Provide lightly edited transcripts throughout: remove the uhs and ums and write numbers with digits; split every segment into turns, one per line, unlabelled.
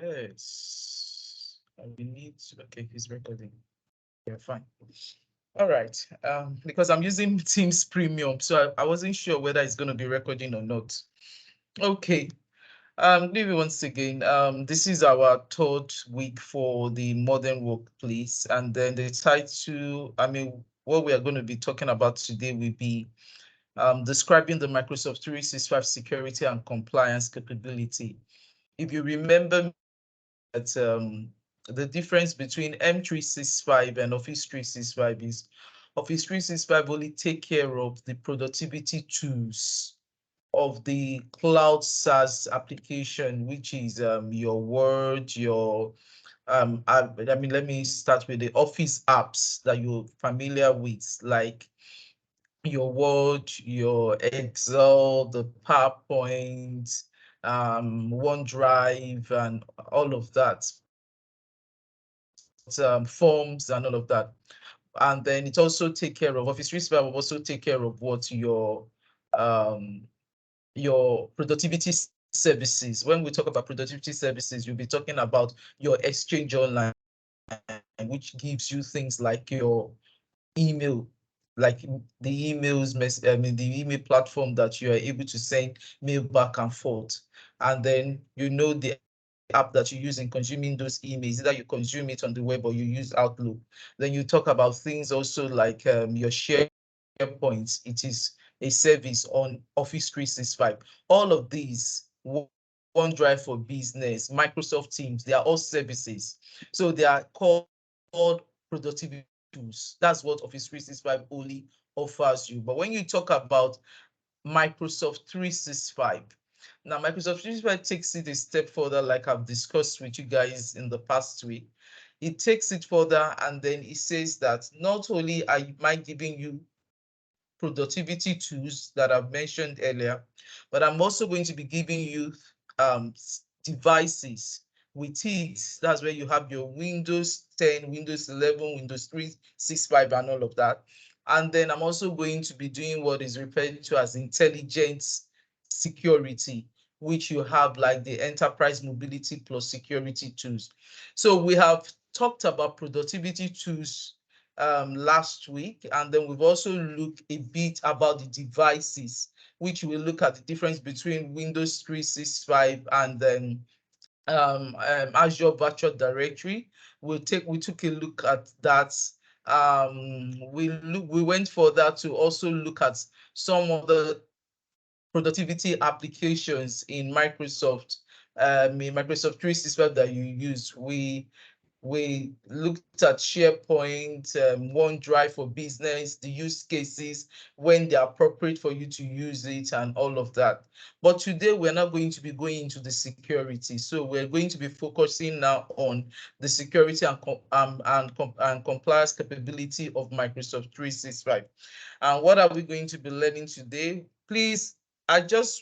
Yes. We need to, okay, he's recording. Yeah, fine. All right. Because I'm using Teams Premium, so I wasn't sure whether it's going to be recording or not. Okay. Good evening once again. This is our third week for the modern workplace, and then the title, what we are going to be talking about today will be describing the Microsoft 365 security and compliance capability. If you remember that the difference between M365 and Office 365 is Office 365 only take care of the productivity tools of the cloud SaaS application, which is your Word, your let me start with the Office apps that you're familiar with, like your Word, your Excel, the PowerPoint, OneDrive, and all of that, forms and all of that. And then it also take care of Office 365 will also take care of what your productivity services. When we talk about productivity services, you'll be talking about your Exchange Online, which gives you things like your email, like the the email platform that you are able to send mail back and forth. And then the app that you use in consuming those emails, either you consume it on the web or you use Outlook. Then you talk about things also like your SharePoint. It is a service on Office 365. All of these, OneDrive for Business, Microsoft Teams, they are all services. So they are called productivity tools. That's what Office 365 only offers you. But when you talk about Microsoft 365, now Microsoft 365 takes it a step further, like I've discussed with you guys in the past week. It takes it further, and then it says that not only am I giving you productivity tools that I've mentioned earlier, but I'm also going to be giving you devices with it. That's where you have your Windows 10, Windows 11, Windows 365, and all of that. And then I'm also going to be doing what is referred to as intelligent security, which you have like the enterprise mobility plus security tools. So we have talked about productivity tools last week, and then we've also looked a bit about the devices, which will look at the difference between Windows 365 and then Azure Virtual Directory. We took a look at that. We went further to also look at some of the productivity applications in Microsoft 365 that you use. We looked at SharePoint, OneDrive for Business, the use cases, when they're appropriate for you to use it, and all of that. But today we're not going to be going into the security. So we're going to be focusing now on the security and compliance capability of Microsoft 365. And what are we going to be learning today? Please,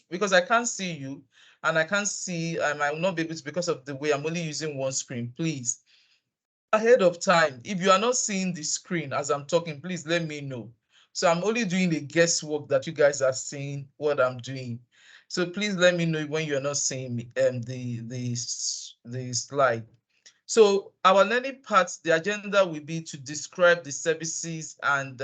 because I can't see you and I can't see, I will not be able to because of the way I'm only using one screen. Please, ahead of time, if you are not seeing the screen as I'm talking, please let me know. So I'm only doing the guesswork that you guys are seeing what I'm doing. So please let me know when you're not seeing the slide. So our learning part, the agenda will be to describe the services and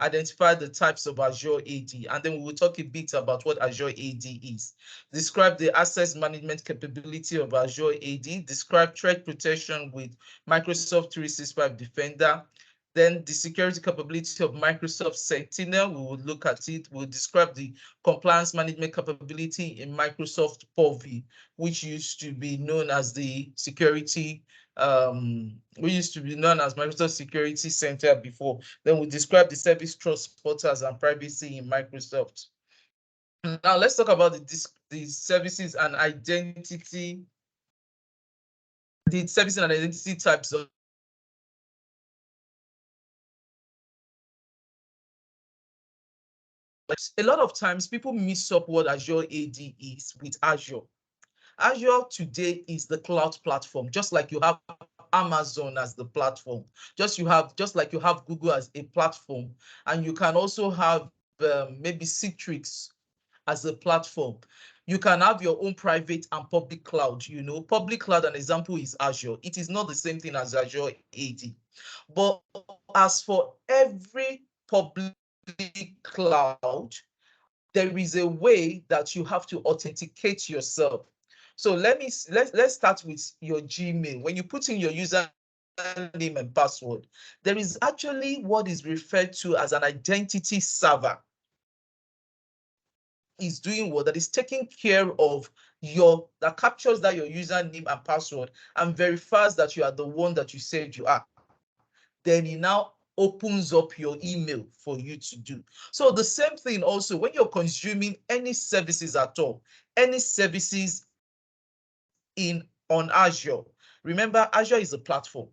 identify the types of Azure AD. And then we will talk a bit about what Azure AD is. Describe the access management capability of Azure AD. Describe threat protection with Microsoft 365 Defender. Then the security capability of Microsoft Sentinel, we will look at it. We'll describe the compliance management capability in Microsoft Purview, which used to be known as the security, we used to be known as Microsoft Security Center before. Then we describe the service trust portals and privacy in Microsoft. Now let's talk about the services and identity, the services and identity types of. A lot of times people mix up what Azure AD is with Azure. Azure today is the cloud platform, just like you have Amazon as the platform, just like you have Google as a platform, and you can also have maybe Citrix as a platform. You can have your own private and public cloud. You know, public cloud, an example is Azure. It is not the same thing as Azure AD. But as for every public cloud, there is a way that you have to authenticate yourself. So let's start with your Gmail. When you put in your username and password, there is actually what is referred to as an identity server. Is doing what that is taking care of that captures that your username and password and verifies that you are the one that you said you are. Then it now opens up your email for you to do. So the same thing also when you're consuming any services at all, any services on Azure. Remember, Azure is a platform.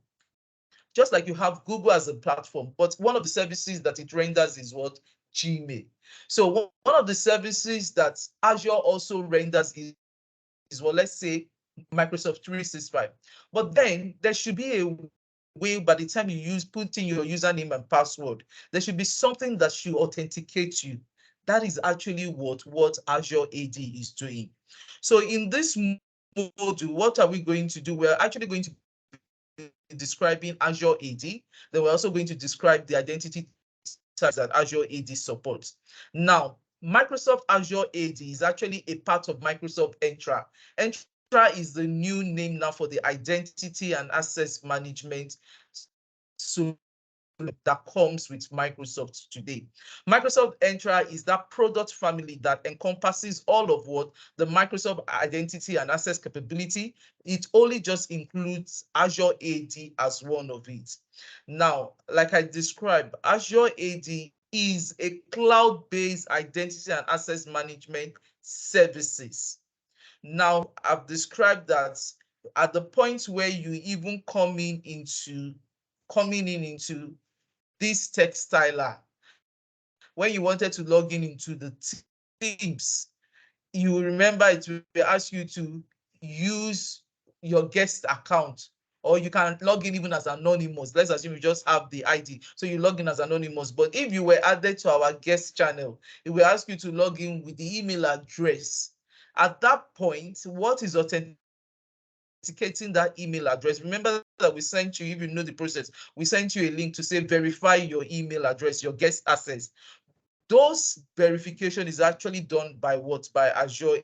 Just like you have Google as a platform, but one of the services that it renders is what? Gmail. So one of the services that Azure also renders is what, let's say, Microsoft 365. But then there should be a way by the time you put in your username and password, there should be something that should authenticate you. That is actually what Azure AD is doing. So in this module, what are we going to do? We're actually going to be describing Azure AD. Then we're also going to describe the identity types that Azure AD supports. Now, Microsoft Azure AD is actually a part of Microsoft Entra. Entra is the new name now for the identity and access management solution that comes with Microsoft today. Microsoft Entra is that product family that encompasses all of what the Microsoft identity and access capability. It only just includes Azure AD as one of it. Now, like I described, Azure AD is a cloud-based identity and access management services. Now, I've described that at the point where you even coming into this Textiler, when you wanted to log in into the Teams, you remember it will ask you to use your guest account, or you can log in even as anonymous. Let's assume you just have the ID, so you log in as anonymous. But if you were added to our guest channel, it will ask you to log in with the email address. At that point, what is authenticating that email address? Remember that we sent you, if you know the process, we sent you a link to say verify your email address, your guest access. Those verification is actually done by what? By Azure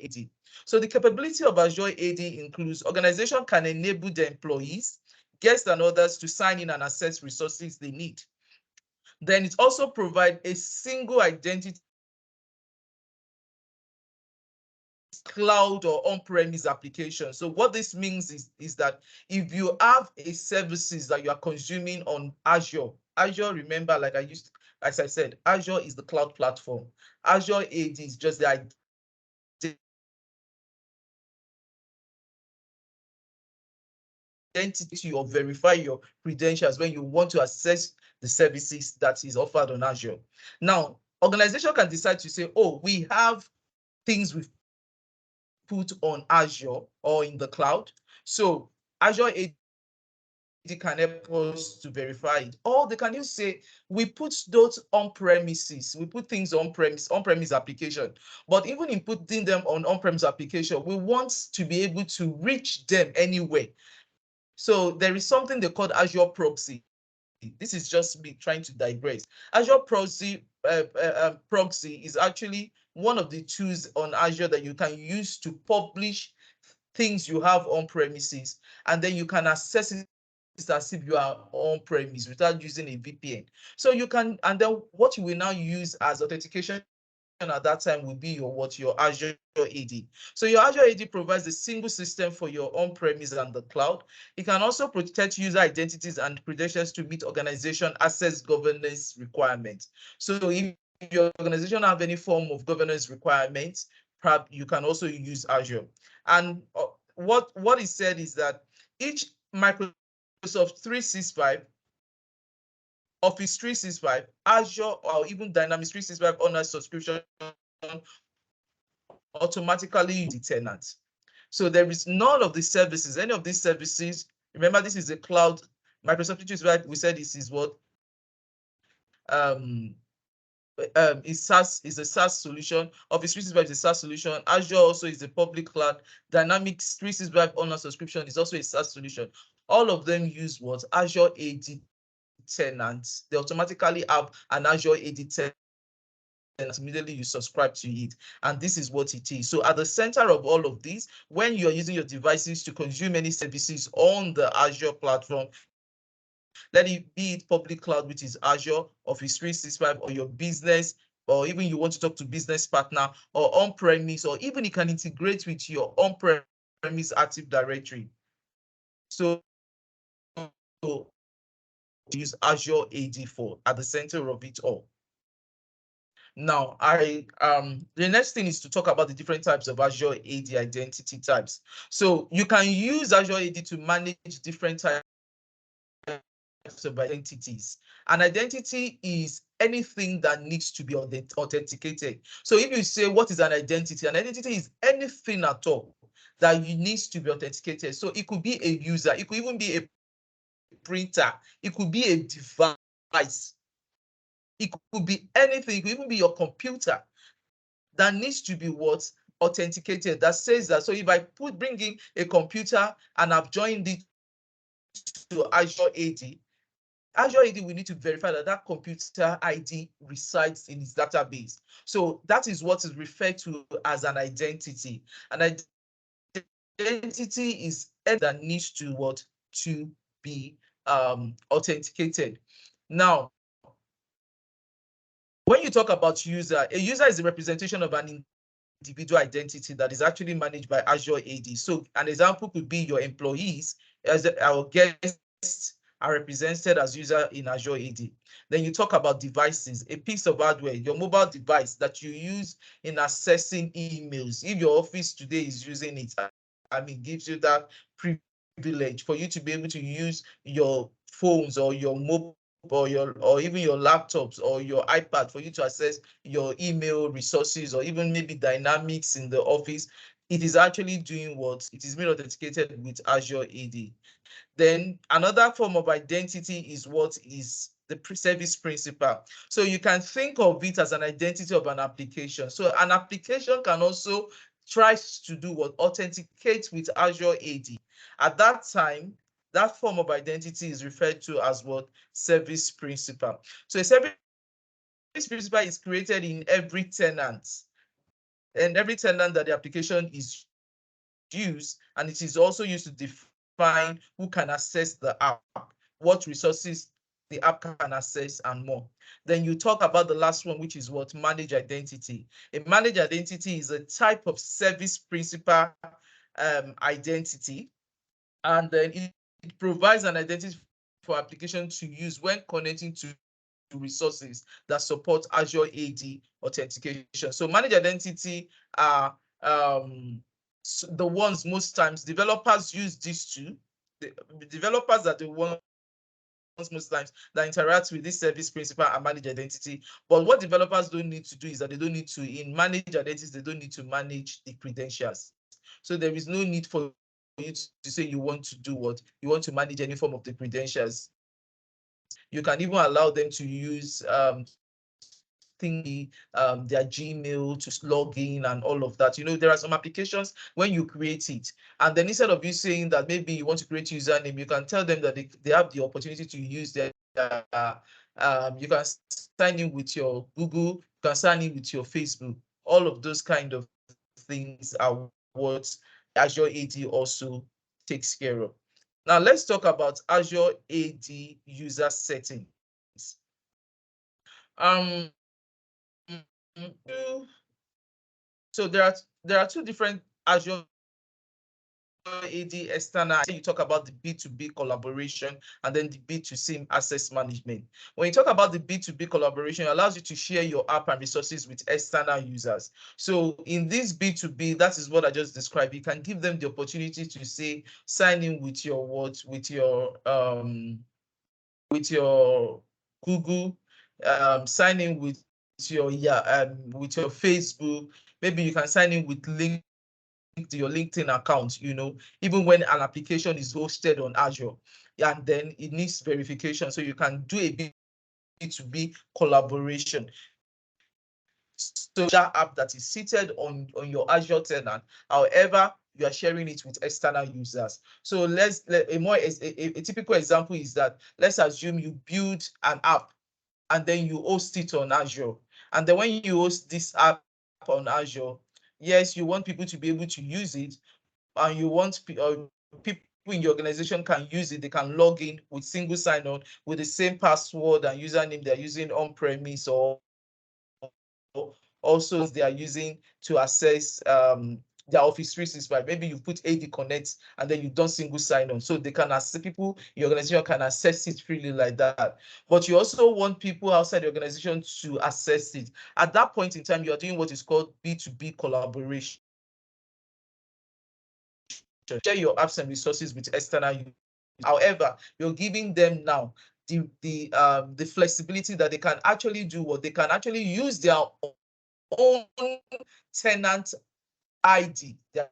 AD. So the capability of Azure AD includes organization can enable the employees, guests, and others to sign in and access resources they need. Then it also provides a single identity cloud or on-premise application. So what this means is that if you have a services that you are consuming on Azure, remember, as I said, Azure is the cloud platform. Azure AD is just the identity or verify your credentials when you want to access the services that is offered on Azure. Now, organization can decide to say, oh, we have things we've put on Azure or in the cloud. So Azure AD can help us to verify it. Or they can just say, we put those on premises, we put things on premise application. But even in putting them on premise application, we want to be able to reach them anyway. So there is something they call Azure Proxy. This is just me trying to digress. Azure Proxy is actually one of the tools on Azure that you can use to publish things you have on premises, and then you can access it as if you are on premise without using a VPN. So you can, and then what you will now use as authentication at that time will be your Azure AD. So your Azure AD provides a single system for your on-premise and the cloud. It can also protect user identities and credentials to meet organization access governance requirements. So if your organization have any form of governance requirements, perhaps you can also use Azure. And what is said is that each Microsoft 365, Office 365, Azure, or even Dynamics 365 on a subscription automatically use the tenant. So there is none of the services, any of these services. Remember, this is a cloud. Microsoft 365, we said this is what is a SaaS solution. Office 365 is a SaaS solution. Azure also is a public cloud. Dynamics 365 online subscription is also a SaaS solution. All of them use what? Azure AD tenants. They automatically have an Azure AD tenant. Immediately you subscribe to it, and this is what it is. So at the center of all of this, when you're using your devices to consume any services on the Azure platform, let it be it public cloud, which is Azure, Office 365, or your business, or even you want to talk to business partner, or on-premise, or even you can integrate with your on-premise Active Directory. So use Azure AD4 at the center of it all. Now, the next thing is to talk about the different types of Azure AD identity types. So you can use Azure AD to manage different types of identities. An identity is anything that needs to be authenticated. So if you say, what is an identity? An identity is anything at all that needs to be authenticated. So it could be a user, it could even be a printer, it could be a device, it could be anything, it could even be your computer that needs to be what? Authenticated. That says that. So if I bring in a computer and I've joined it to Azure AD, Azure AD will need to verify that that computer ID resides in its database. So that is what is referred to as an identity. An identity is that needs to what? To be authenticated. Now, when you talk about user, a user is a representation of an individual identity that is actually managed by Azure AD. So an example could be your employees, as our guests are represented as user in Azure AD. Then you talk about devices, a piece of hardware, your mobile device that you use in accessing emails. If your office today is using it, I mean, gives you that privilege for you to be able to use your phones or your mobile or even your laptops or your iPad for you to access your email resources or even maybe Dynamics in the office. It is actually doing what? It is being authenticated with Azure AD. Then another form of identity is what is the service principal. So you can think of it as an identity of an application. So an application can also try to do what? Authenticate with Azure AD. At that time, that form of identity is referred to as what? Service principal. So a service principal is created in every tenant, and every tenant that the application is used, and it is also used to define who can access the app, what resources the app can access, and more. Then you talk about the last one, which is what? Managed identity. A managed identity is a type of service principal identity, and then it provides an identity for application to use when connecting to resources that support Azure AD authentication. So managed identity are the ones most times developers use these two. The developers are the ones most times that interact with this service principal and managed identity. But what developers don't need to do is that they don't need to, in managed identities, they don't need to manage the credentials. So there is no need for you to say you want to do what? You want to manage any form of the credentials. You can even allow them to use their Gmail to log in and all of that. You know, there are some applications when you create it, and then instead of you saying that maybe you want to create username, you can tell them that they have the opportunity to use their you can sign in with your Google, you can sign in with your Facebook. All of those kind of things are what Azure AD also takes care of. Now let's talk about Azure AD user settings. Um, so there are two different Azure AD external. You talk about the B2B collaboration and then the B2C access management. When you talk about the B2B collaboration, it allows you to share your app and resources with external users. So in this B2B, that is what I just described. You can give them the opportunity to say, sign in with your what? With your Google, sign in with your Facebook. Maybe you can sign in with to your LinkedIn account, you know, even when an application is hosted on Azure, and then it needs verification. So you can do a B2B collaboration. So that app that is seated on your Azure tenant, however, you are sharing it with external users. So a typical example is that let's assume you build an app and then you host it on Azure. And then when you host this app on Azure, yes, you want people to be able to use it, and you want people in your organization can use it. They can log in with single sign-on with the same password and username they're using on-premise, or also they are using to access their Office 365. Maybe you put AD Connect and then you've done single sign-on. So they can access, people, your organization can access it freely like that. But you also want people outside the organization to access it. At that point in time, you are doing what is called B2B collaboration. Share your apps and resources with external users. However, you're giving them now the flexibility that they can actually do what they can actually use their own tenant ID, their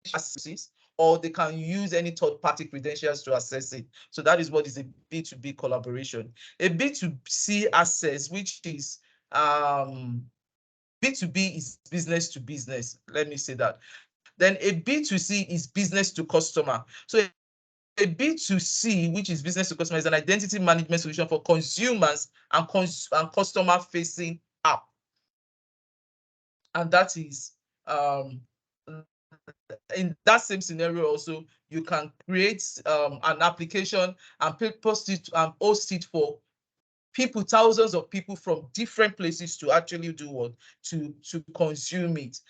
credentials, or they can use any third-party credentials to access it. So that is what is a B2B collaboration. A B2C access, which is B2B is business to business. Let me say that. Then a B2C is business to customer. So a B2C, which is business to customer, is an identity management solution for consumers and customer-facing app. And that is in that same scenario also, you can create an application and post it and host it for people, thousands of people from different places to actually do what? To consume it.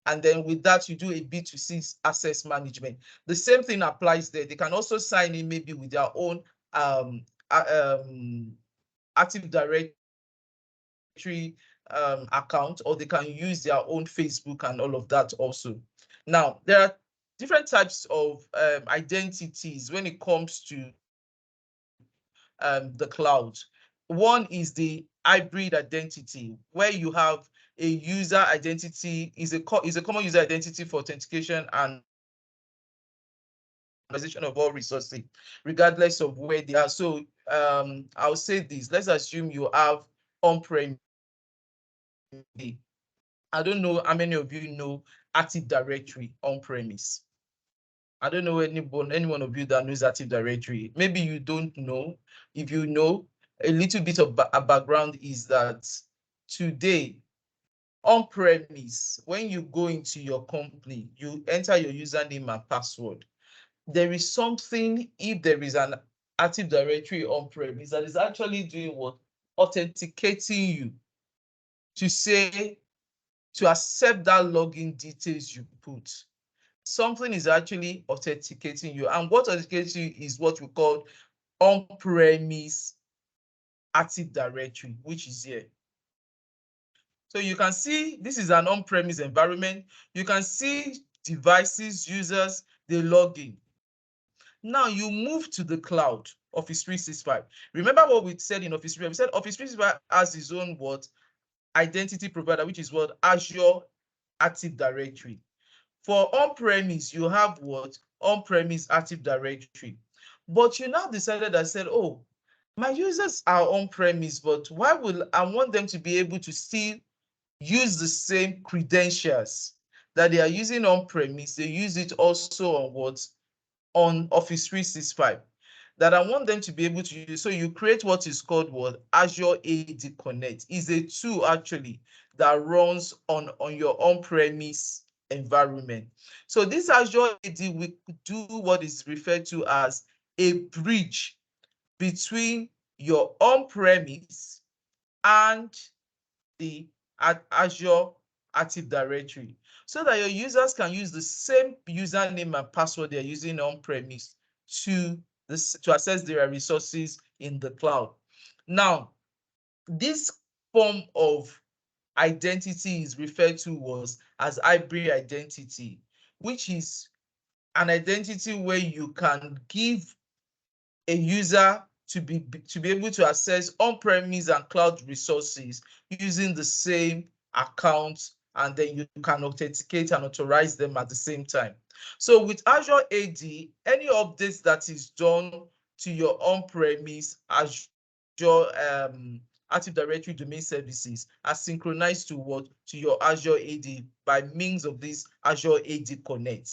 And then with that, you do a B2C access management. The same thing applies there. They can also sign in maybe with their own Active Directory account, or they can use their own Facebook and all of that also. Now, there are different types of identities when it comes to the cloud. One is the hybrid identity, where you have a user identity, is a common user identity for authentication and organization of all resources, regardless of where they are. So I'll say this, let's assume you have on-prem. I don't know how many of you know Active Directory on-premise. I don't know any one of you that knows Active Directory. Maybe you don't know. If you know, a little bit of a background is that today, on-premise, when you go into your company, you enter your username and password. There is something, if there is an Active Directory on-premise, that is actually doing what? Authenticating you to say, to accept that login details you put. Something is actually authenticating you. And what authenticates you is what we call on-premise Active Directory, which is here. So you can see this is an on-premise environment. You can see devices, users, they log in. Now you move to the cloud, Office 365. Remember what we said in Office 365? We said Office 365 has its own what? Identity provider, which is what? Azure Active Directory. For on-premise, you have what? On-premise Active Directory. But you now decided that said, oh, my users are on-premise, but why will I want them to be able to still use the same credentials that they are using on-premise? They use it also on what? On Office 365. That I want them to be able to use. So you create what is called what? Azure AD Connect. Is a tool actually that runs on your on-premise environment. So this Azure AD will do what is referred to as a bridge between your on-premise and the Azure Active Directory, so that your users can use the same username and password they're using on-premise to access their resources in the cloud. Now, this form of identity is referred to as hybrid identity, which is an identity where you can give a user to be able to access on-premise and cloud resources using the same account, and then you can authenticate and authorize them at the same time. So with Azure AD, any updates that is done to your on-premise Azure Active Directory domain services are synchronized to what? To your Azure AD by means of this Azure AD Connect.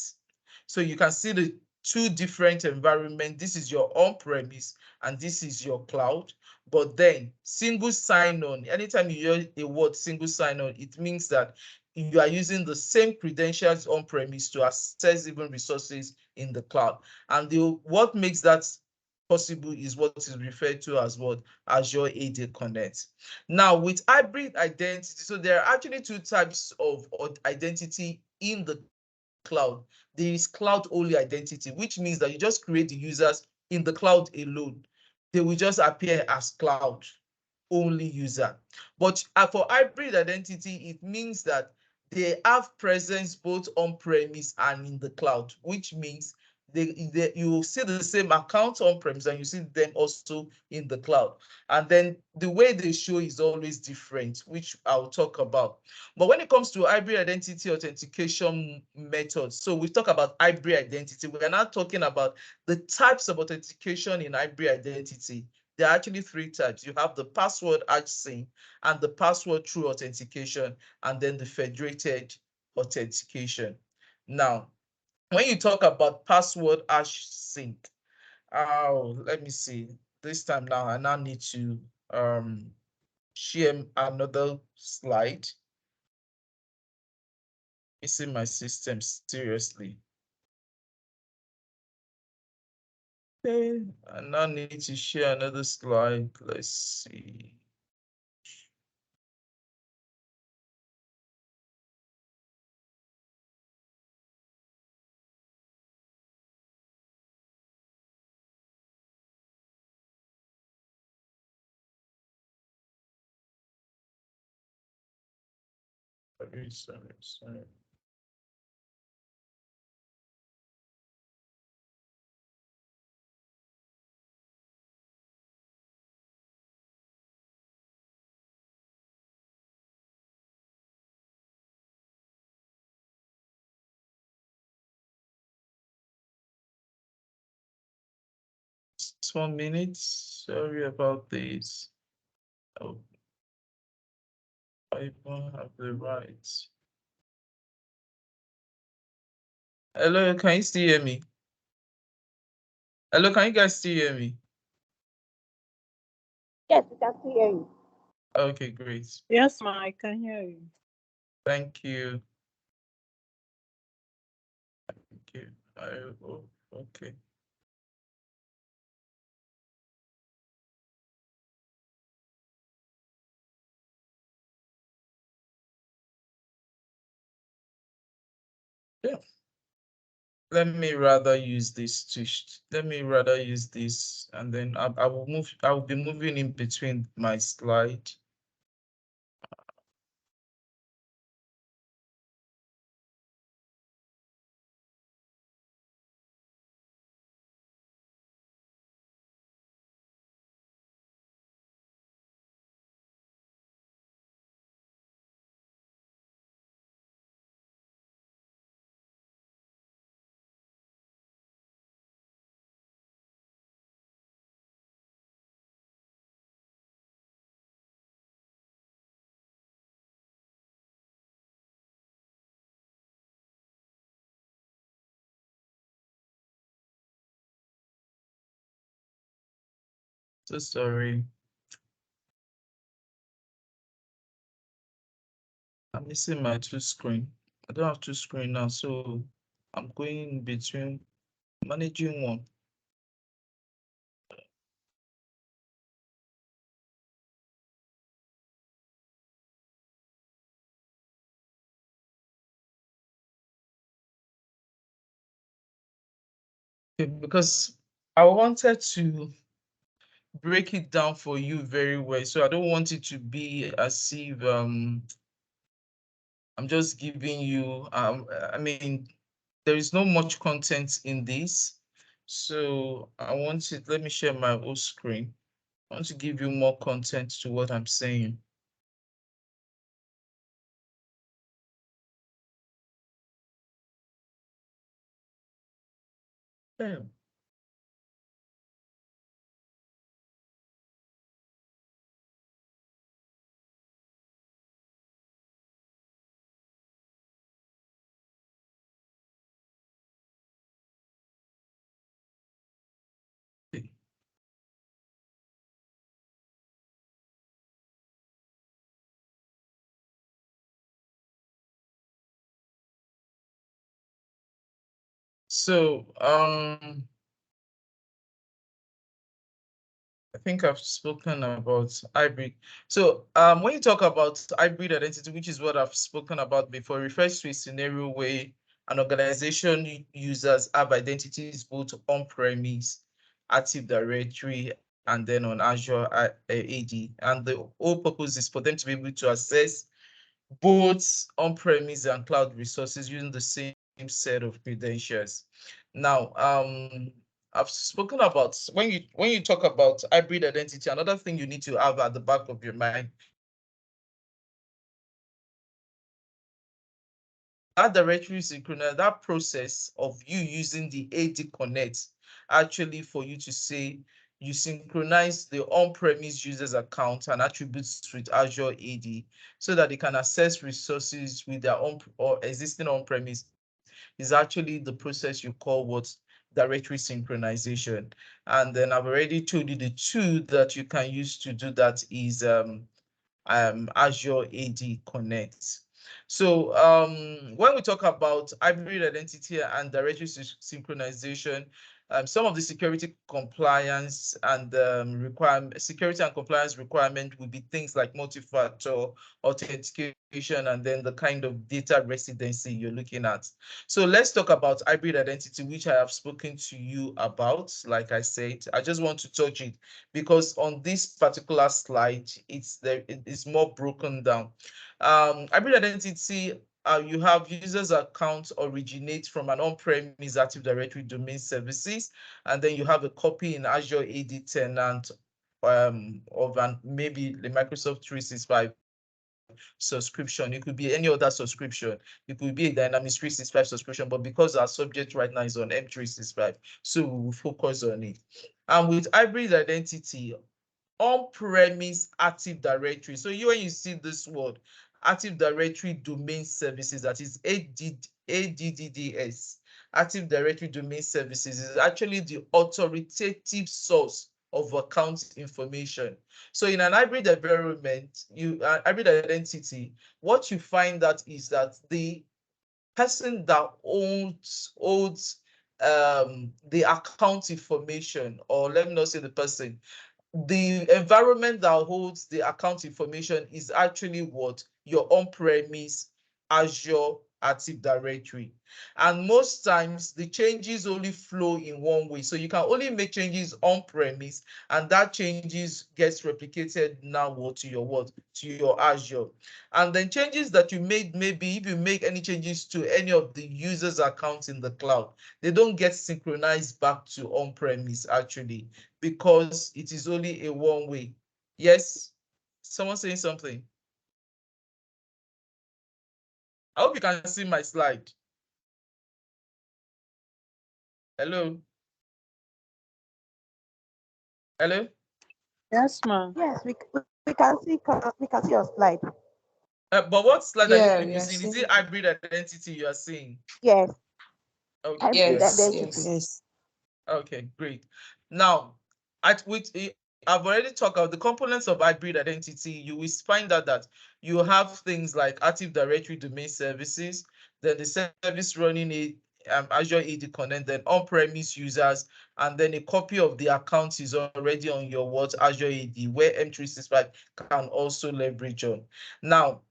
So you can see the two different environments. This is your on-premise and this is your cloud. But then single sign-on, anytime you hear a word single sign-on, it means that you are using the same credentials on-premise to access even resources in the cloud. And what makes that possible is what is referred to as what? Azure AD Connect. Now, with hybrid identity, so there are actually two types of identity in the cloud. There is cloud-only identity, which means that you just create the users in the cloud alone. They will just appear as cloud-only user. But for hybrid identity, it means that they have presence both on-premise and in the cloud, which means you will see the same account on-premise and you see them also in the cloud. And then the way they show is always different, which I'll talk about. But when it comes to hybrid identity authentication methods, so we talk about hybrid identity. We are now talking about the types of authentication in hybrid identity. There are actually three types. You have the password HSIN and the password through authentication, and then the federated authentication. Now, when you talk about password hash sync, let me see. This time now, I now need to share another slide. Missing my system seriously. Okay, I now need to share another slide. Let's see. Sorry. Just 1 minute. Sorry about this. Oh, I don't have the rights. Hello, can you still hear me? Hello, can you guys still hear me?
Yes, we can still hear you.
Okay, great.
Yes, ma, I can hear you.
Thank you. Thank you. Okay. Yeah. Let me rather use this and then I will be moving in between my slide. So sorry. I'm missing my two screen. I don't have two screen now, so I'm going between managing one. Okay, because I wanted to break it down for you very well. So I don't want it to be as if I'm just giving you I mean there is not much content in this. So let me share my whole screen. I want to give you more content to what I'm saying. Yeah. So I think I've spoken about hybrid. So when you talk about hybrid identity, which is what I've spoken about before, refers to a scenario where an organization users have identities both on-premise, Active Directory, and then on Azure AD. And the whole purpose is for them to be able to access both on-premise and cloud resources using the same set of credentials. Now, I've spoken about when you talk about hybrid identity, another thing you need to have at the back of your mind, that directory synchronize, that process of you using the AD Connect actually for you to say you synchronize the on-premise users account and attributes with Azure AD so that they can access resources with their own or existing on-premise is actually the process you call what directory synchronization. And then I've already told you the tool that you can use to do that is Azure AD Connect. So when we talk about hybrid identity and directory synchronization, some of the security compliance and security and compliance requirement would be things like multi-factor authentication and then the kind of data residency you're looking at. So let's talk about hybrid identity, which I have spoken to you about. Like I said, I just want to touch it because on this particular slide, it's more broken down. Hybrid identity, you have users accounts originate from an on-premise Active Directory domain services, and then you have a copy in Azure AD tenant of maybe the Microsoft 365 subscription. It could be any other subscription. It could be a Dynamics 365 subscription, but because our subject right now is on M365, so we will focus on it. And with hybrid identity, on-premise Active Directory. So when you see this word, Active Directory Domain Services, that is ADDS, Active Directory Domain Services is actually the authoritative source of account information. So in an hybrid environment, hybrid identity, what you find that is that the person that owns the account information, or let me not say the person, the environment that holds the account information is actually what your on-premise Azure Active Directory. And most times the changes only flow in one way. So you can only make changes on-premise, and that changes gets replicated now to your Azure. And then changes that you made, maybe if you make any changes to any of the users' accounts in the cloud, they don't get synchronized back to on-premise actually, because it is only a one way. Yes, someone saying something. I hope you can see my slide. Hello. Hello.
Yes, ma'am.
Yes, we can see your slide.
But what slide are
Yeah,
you
we are
seeing? Is
seeing
it hybrid identity you are seeing?
Yes,
Okay,
hybrid
yes,
identity.
yes.
okay, great. Now, I've already talked about the components of hybrid identity. You will find out that you have things like Active Directory domain services, then the service running Azure AD Connect, then on-premise users, and then a copy of the account is already on your Azure AD, where M365 can also leverage on. Now,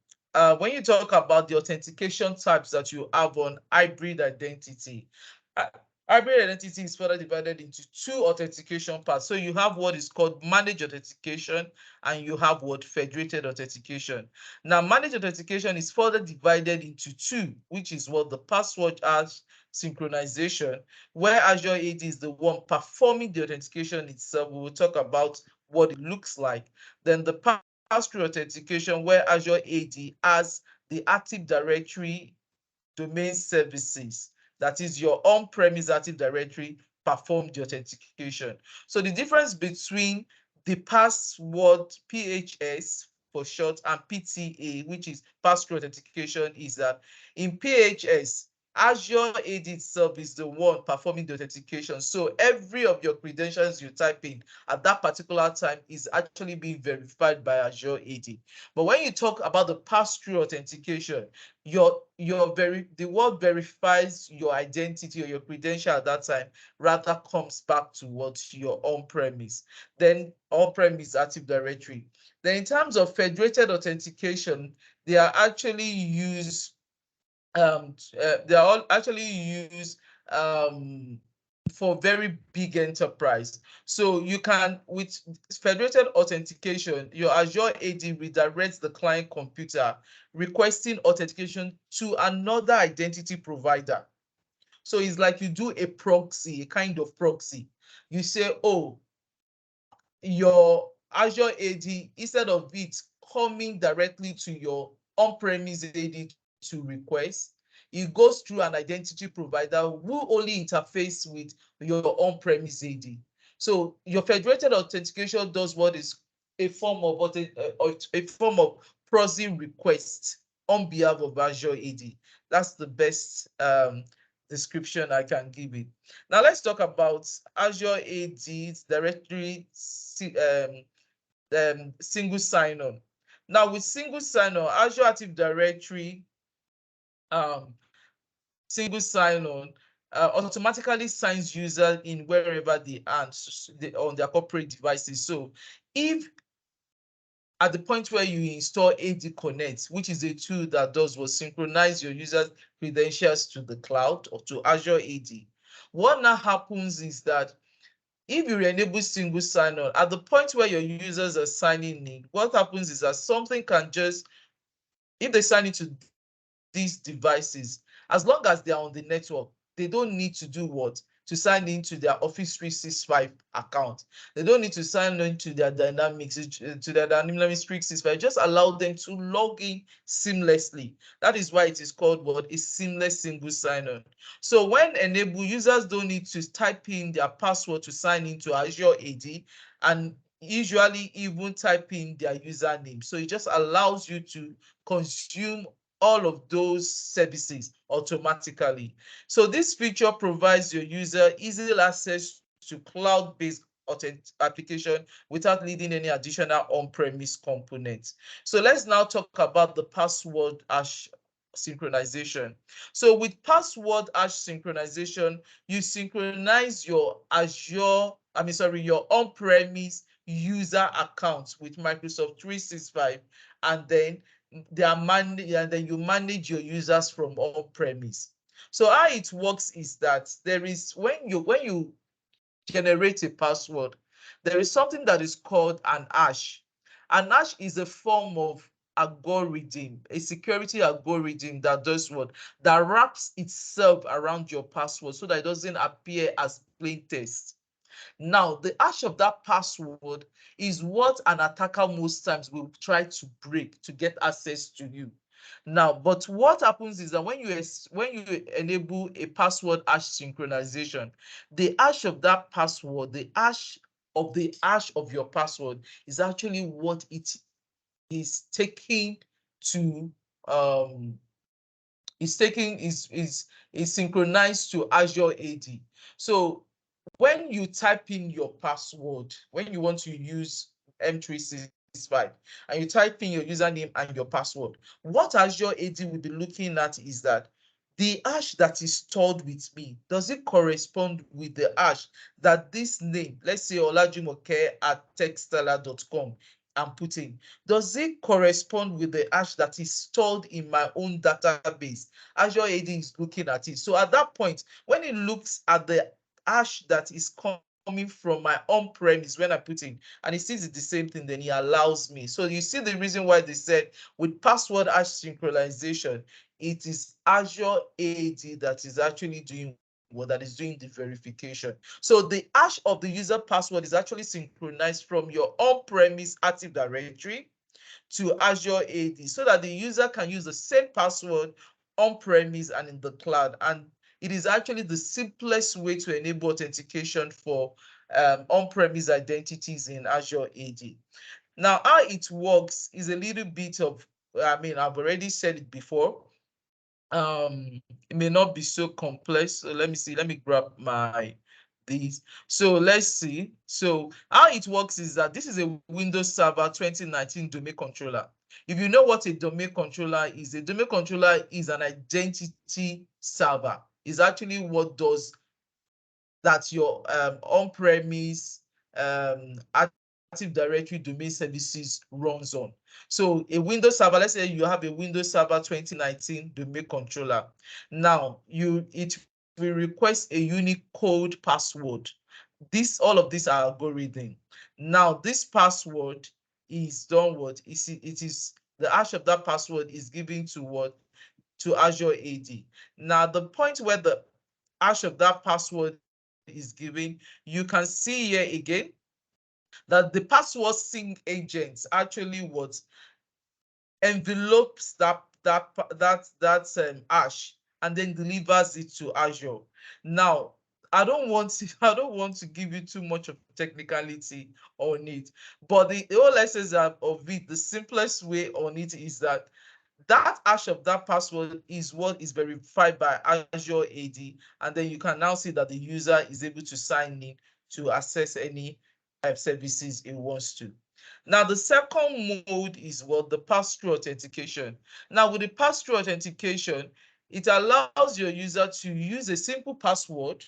when you talk about the authentication types that you have on hybrid identity, uh, hybrid identity is further divided into two authentication parts. So you have what is called managed authentication and you have what federated authentication. Now, managed authentication is further divided into two, which is what the password hash synchronization, where Azure AD is the one performing the authentication itself. We will talk about what it looks like. Then the pass-through authentication, where Azure AD has the Active Directory domain services, that is your on-premise Active Directory, perform the authentication. So the difference between the password PHS for short and PTA, which is pass-through authentication, is that in PHS, Azure AD itself is the one performing the authentication. So every of your credentials you type in at that particular time is actually being verified by Azure AD. But when you talk about the pass-through authentication, the word verifies your identity or your credential at that time rather comes back towards your on-premise. Then on-premise Active Directory. Then in terms of federated authentication, they are actually used they are all actually used for very big enterprise. So you can, with federated authentication, your Azure AD redirects the client computer requesting authentication to another identity provider. So it's like you do a proxy, a kind of proxy. You say, oh, your Azure AD, instead of it coming directly to your on-premise AD to request, it goes through an identity provider who only interface with your on-premise AD. So your federated authentication does what is a form of proxy request on behalf of Azure AD. That's the best description I can give it. Now let's talk about Azure AD directory single sign-on. Now with single sign-on, Azure Active Directory single sign-on automatically signs users in wherever they are on their corporate devices. So if at the point where you install AD Connect, which is a tool that does what synchronize your users' credentials to the cloud or to Azure AD, what now happens is that if you enable single sign-on, at the point where your users are signing in, what happens is that something can just, if they sign into these devices, as long as they are on the network, they don't need to do what? To sign into their Office 365 account. They don't need to sign into their Dynamics, to their Dynamics 365. Just allow them to log in seamlessly. That is why it is called what? A seamless single sign-on. So when enabled, users don't need to type in their password to sign into Azure AD, and usually even type in their username. So it just allows you to consume all of those services automatically. So this feature provides your user easy access to cloud-based application without needing any additional on-premise components. So let's now talk about the password hash synchronization. So with password hash synchronization, you synchronize your your on-premise user account with Microsoft 365, and then you manage your users from on-premise. So how it works is that there is, when you generate a password, there is something that is called an hash. An hash is a form of algorithm, a security algorithm that does what? That wraps itself around your password so that it doesn't appear as plain text. Now, the hash of that password is what an attacker most times will try to break to get access to you. Now, but what happens is that when you enable a password hash synchronization, the hash of that password, the hash of your password is actually what it is taking to is synchronized to Azure AD. So when you type in your password, when you want to use M365 and you type in your username and your password, what Azure AD will be looking at is that the hash that is stored with me, does it correspond with the hash that this name, let's say olajumoke@techstellar.com, I'm putting, does it correspond with the hash that is stored in my own database? Azure AD is looking at it. So at that point, when it looks at the hash that is coming from my on-premise when I put in, and it sees it's the same thing, then it allows me. So you see the reason why they said with password hash synchronization, it is Azure AD that is actually doing that is doing the verification. So the hash of the user password is actually synchronized from your on-premise Active Directory to Azure AD so that the user can use the same password on-premise and in the cloud. And it is actually the simplest way to enable authentication for on-premise identities in Azure AD. Now, how it works is a little bit of, I've already said it before. it may not be so complex. So let me see. Let me grab these. So let's see. So how it works is that this is a Windows Server 2019 domain controller. If you know what a domain controller is, a domain controller is an identity server. It's actually what does that your on-premise Active Directory domain services runs on. So a Windows Server, let's say you have a Windows Server 2019 domain controller. Now it will request a unique code password. All of these are algorithm. Now this password is done what? It is the hash of that password is given to what? To Azure AD. Now the point where the hash of that password is given, you can see here again that the password sync agent actually what envelopes that hash and then delivers it to Azure. Now, I don't want to give you too much of technicality on it, but the whole essence of it, the simplest way on it is that hash of that password is what is verified by Azure AD, and then you can now see that the user is able to sign in to access any services it wants to. Now, the second mode is what the pass-through authentication. Now, with the pass-through authentication, it allows your user to use a simple password,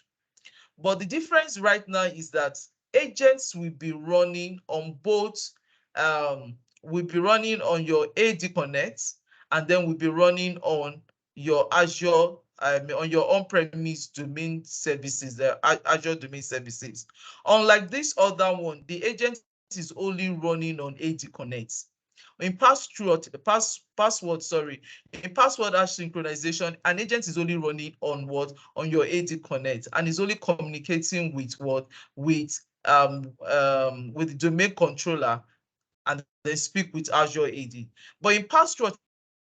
but the difference right now is that agents will be running on both, will be running on your AD Connect, and then will be running on your Azure, on your on-premise domain services, the Azure domain services. Unlike this other one, the agent is only running on AD Connect. In password hash synchronization, an agent is only running on what? On your AD Connect, and is only communicating with what? With the domain controller, and then speak with Azure AD. But in pass-through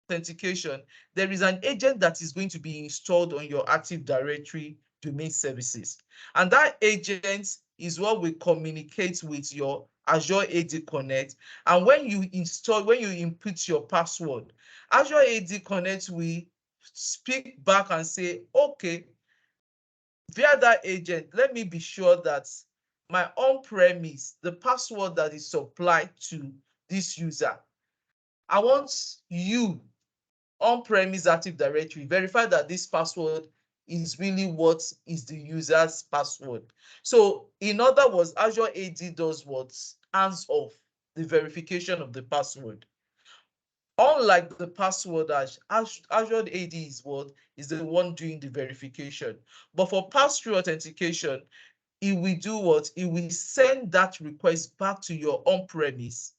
authentication, there is an agent that is going to be installed on your Active Directory domain services. And that agent is what will communicate with your Azure AD Connect. And when you input your password, Azure AD Connect will speak back and say, okay, via that agent, let me be sure that my on-premise, the password that is supplied to this user, I want you, on-premise Active Directory, verify that this password is really what is the user's password. So in other words, Azure AD does what? Hands off the verification of the password. Unlike the password hash, Azure AD is the one doing the verification. But for pass-through authentication, it will do what? It will send that request back to your on-premise.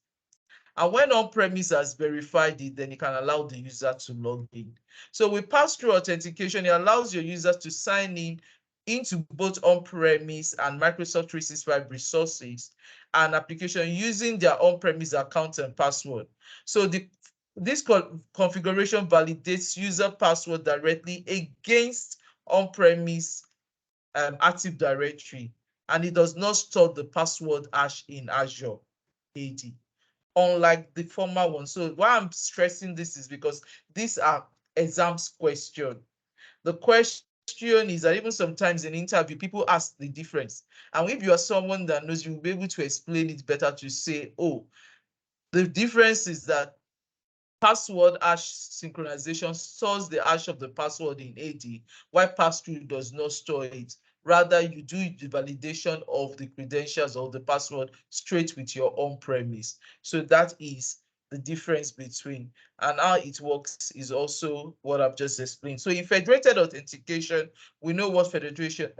And when on-premise has verified it, then it can allow the user to log in. So with pass-through authentication, it allows your users to sign in into both on-premise and Microsoft 365 resources and application using their on-premise account and password. So this configuration validates user password directly against on-premise Active Directory, and it does not store the password hash in Azure AD, unlike the former one. So why I'm stressing this is because these are exams question. The question is that even sometimes in interview, people ask the difference. And if you are someone that knows, you'll be able to explain it better to say, oh, the difference is that password hash synchronization stores the hash of the password in AD, while pass-through does not store it. Rather, you do the validation of the credentials of the password straight with your on-premise. So that is the difference between, and how it works is also what I've just explained. So in federated authentication, we know what federated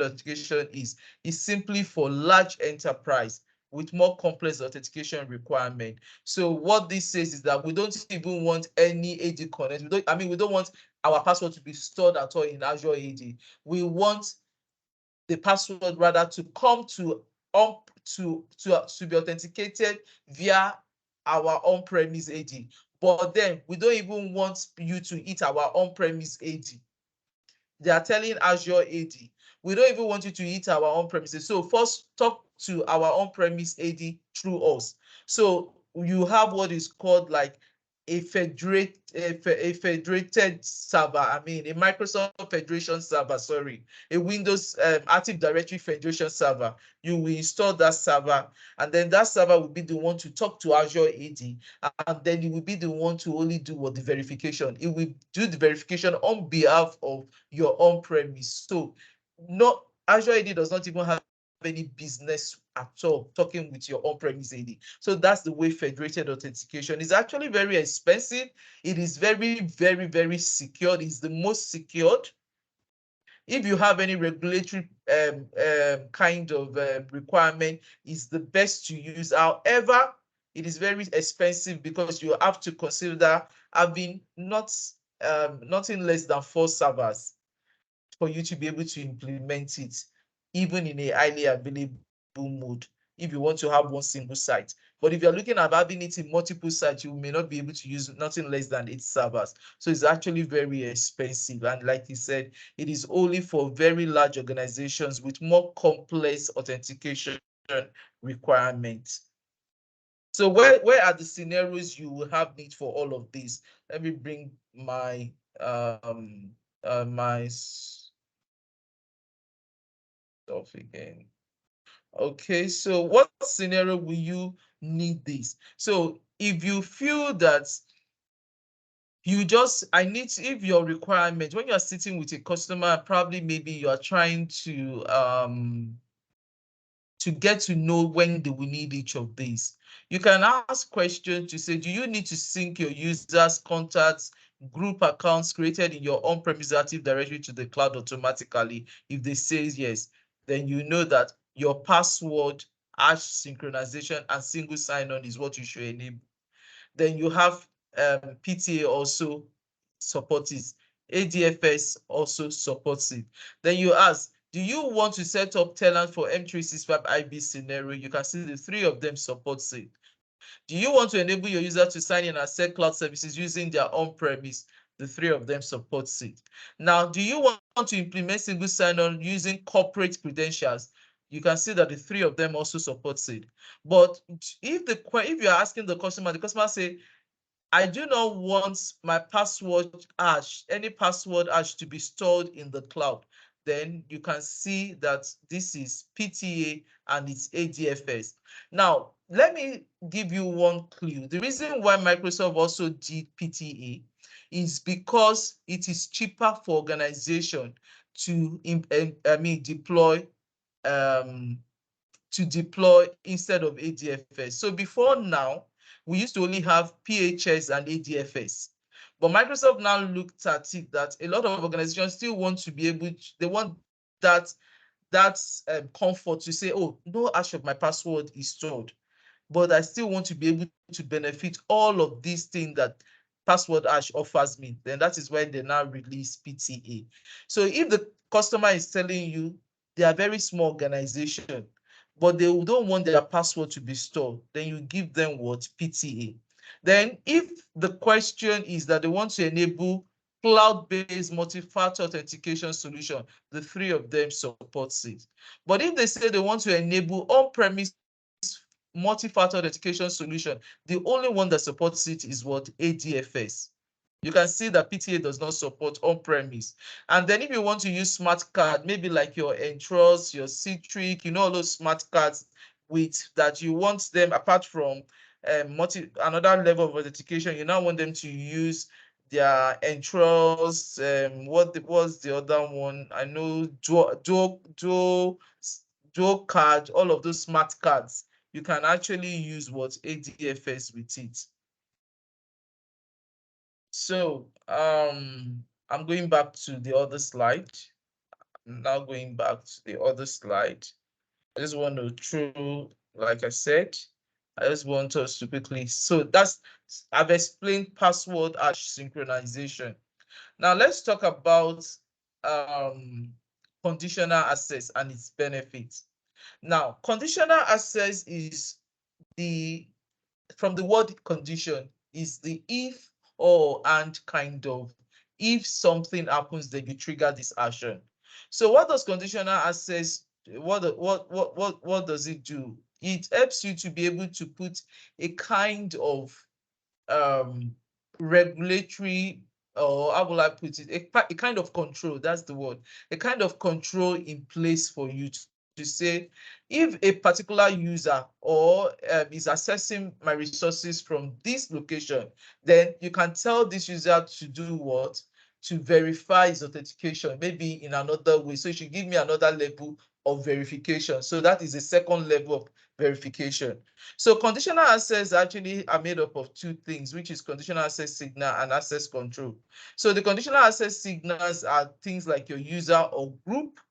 authentication is. It's simply for large enterprise with more complex authentication requirement. So what this says is that we don't even want any AD Connect. We don't want our password to be stored at all in Azure AD. We want the password rather to come to be authenticated via our on-premise AD. But then we don't even want you to hit our on-premise AD. They are telling Azure AD, we don't even want you to hit our on-premises. So first talk to our on-premise AD through us. So you have what is called like a federated server, I mean a Microsoft Federation server, sorry, a Windows Active Directory Federation server, you will install that server, and then that server will be the one to talk to Azure AD, and then it will be the one to only do what the verification. It will do the verification on behalf of your on-premise. So not Azure AD does not even have any business at all talking with your on-premise AD. So that's the way federated authentication is. Actually very expensive. It is very, very, very secured. It's the most secured. If you have any regulatory kind of requirement, it's the best to use. However, it is very expensive because you have to consider having nothing less than 4 servers for you to be able to implement it, even in a highly available mode, if you want to have one single site. But if you're looking at having it in multiple sites, you may not be able to use nothing less than 8 servers. So it's actually very expensive. And like he said, it is only for very large organizations with more complex authentication requirements. So where are the scenarios you will have need for all of these? Let me bring my my stuff again. Okay, so what scenario will you need this? So if you feel that if your requirement, when you're sitting with a customer, probably maybe you are trying to get to know when they will need each of these. You can ask questions to say, do you need to sync your users, contacts, group accounts created in your on-premise Active Directory to the cloud automatically? If they say yes, then you know that your password, hash synchronization, and single sign-on is what you should enable. Then you have PTA also supports it. ADFS also supports it. Then you ask, do you want to set up tenant for M365 IB scenario? You can see the 3 of them supports it. Do you want to enable your user to sign in and set cloud services using their on-premise? The 3 of them supports it. Now, do you want to implement single sign-on using corporate credentials? You can see that the 3 of them also supports it. But if you're asking the customer say, I do not want my password hash, any password hash to be stored in the cloud. Then you can see that this is PTA and it's ADFS. Now, let me give you one clue. The reason why Microsoft also did PTA is because it is cheaper for organization to deploy instead of ADFS. So before now, we used to only have PHS and ADFS. But Microsoft now looked at it that a lot of organizations still want to be able to, they want that comfort to say, oh, no hash of my password is stored, but I still want to be able to benefit all of these things that password hash offers me. Then that is when they now release PTA. So if the customer is telling you they are very small organization, but they don't want their password to be stored, then you give them what? PTA. Then if the question is that they want to enable cloud-based multi-factor authentication solution, the 3 of them supports it. But if they say they want to enable on-premise multi-factor authentication solution, the only one that supports it is what? ADFS. You can see that PTA does not support on-premise. And then if you want to use smart card, maybe like your Entrust, your Citric, all those smart cards with that you want them apart from another level of authentication, you now want them to use their Entrust, what was the other one? I know dual card, all of those smart cards. You can actually use what? ADFS with it. So I'm going back to the other slide. I'm now going back to the other slide. I just want to like I said, I just want us to quickly. So I've explained password hash synchronization. Now let's talk about conditional access and its benefits. Now, conditional access is from the word condition, is the if or and kind of. If something happens, then you trigger this action. So what does conditional access, what does it do? It helps you to be able to put a kind of regulatory, or how will I put it, a kind of control, that's the word, a kind of control in place for you to say, if a particular user or is accessing my resources from this location, then you can tell this user to do what? To verify his authentication, maybe in another way. So you should give me another level of verification. So that is a second level of verification. So conditional access actually are made up of two things, which is conditional access signal and access control. So the conditional access signals are things like your user or group,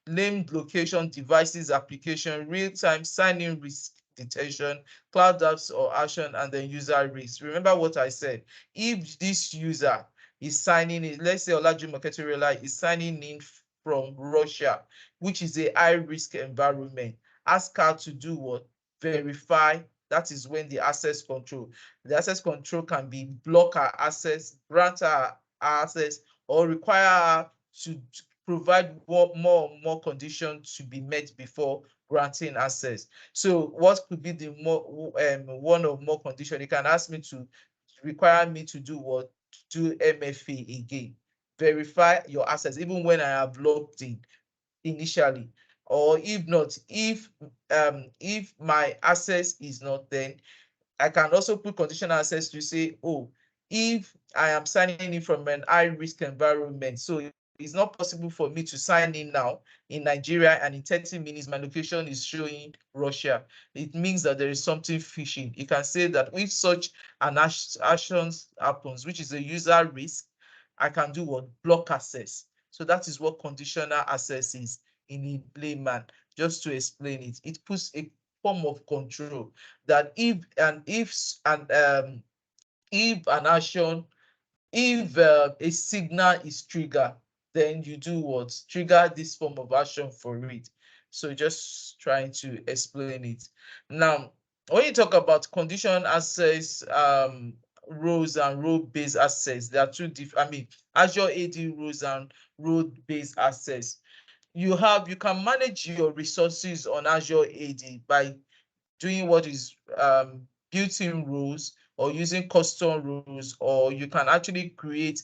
named location, devices, application, real-time sign-in risk detection, cloud apps or action, and then user risk. Remember what I said. If this user is signing in, let's say Olaju Moketoriola is signing in from Russia, which is a high-risk environment, ask her to do what? Verify. That is when the access control. The access control can be block her access, grant her access, or require her to provide more conditions to be met before granting access. So what could be the one or more condition? You can ask me to require me to do what? Do MFA again. Verify your access, even when I have logged in initially. Or if not, if my access is not, then I can also put conditional access to say, oh, if I am signing in from an high risk environment, so it's not possible for me to sign in now in Nigeria and in 30 minutes my location is showing Russia. It means that there is something phishing. You can say that if such an actions happens, which is a user risk, I can do what? Block access. So that is what conditional access is in layman. Just to explain it, it puts a form of control that if an action, if a signal is triggered, then you do what? Trigger this form of action for it. So just trying to explain it. Now, when you talk about condition access, roles and role-based access, there are two different, I mean, Azure AD roles and role-based access. You can manage your resources on Azure AD by doing what is built-in rules or using custom rules, or you can actually create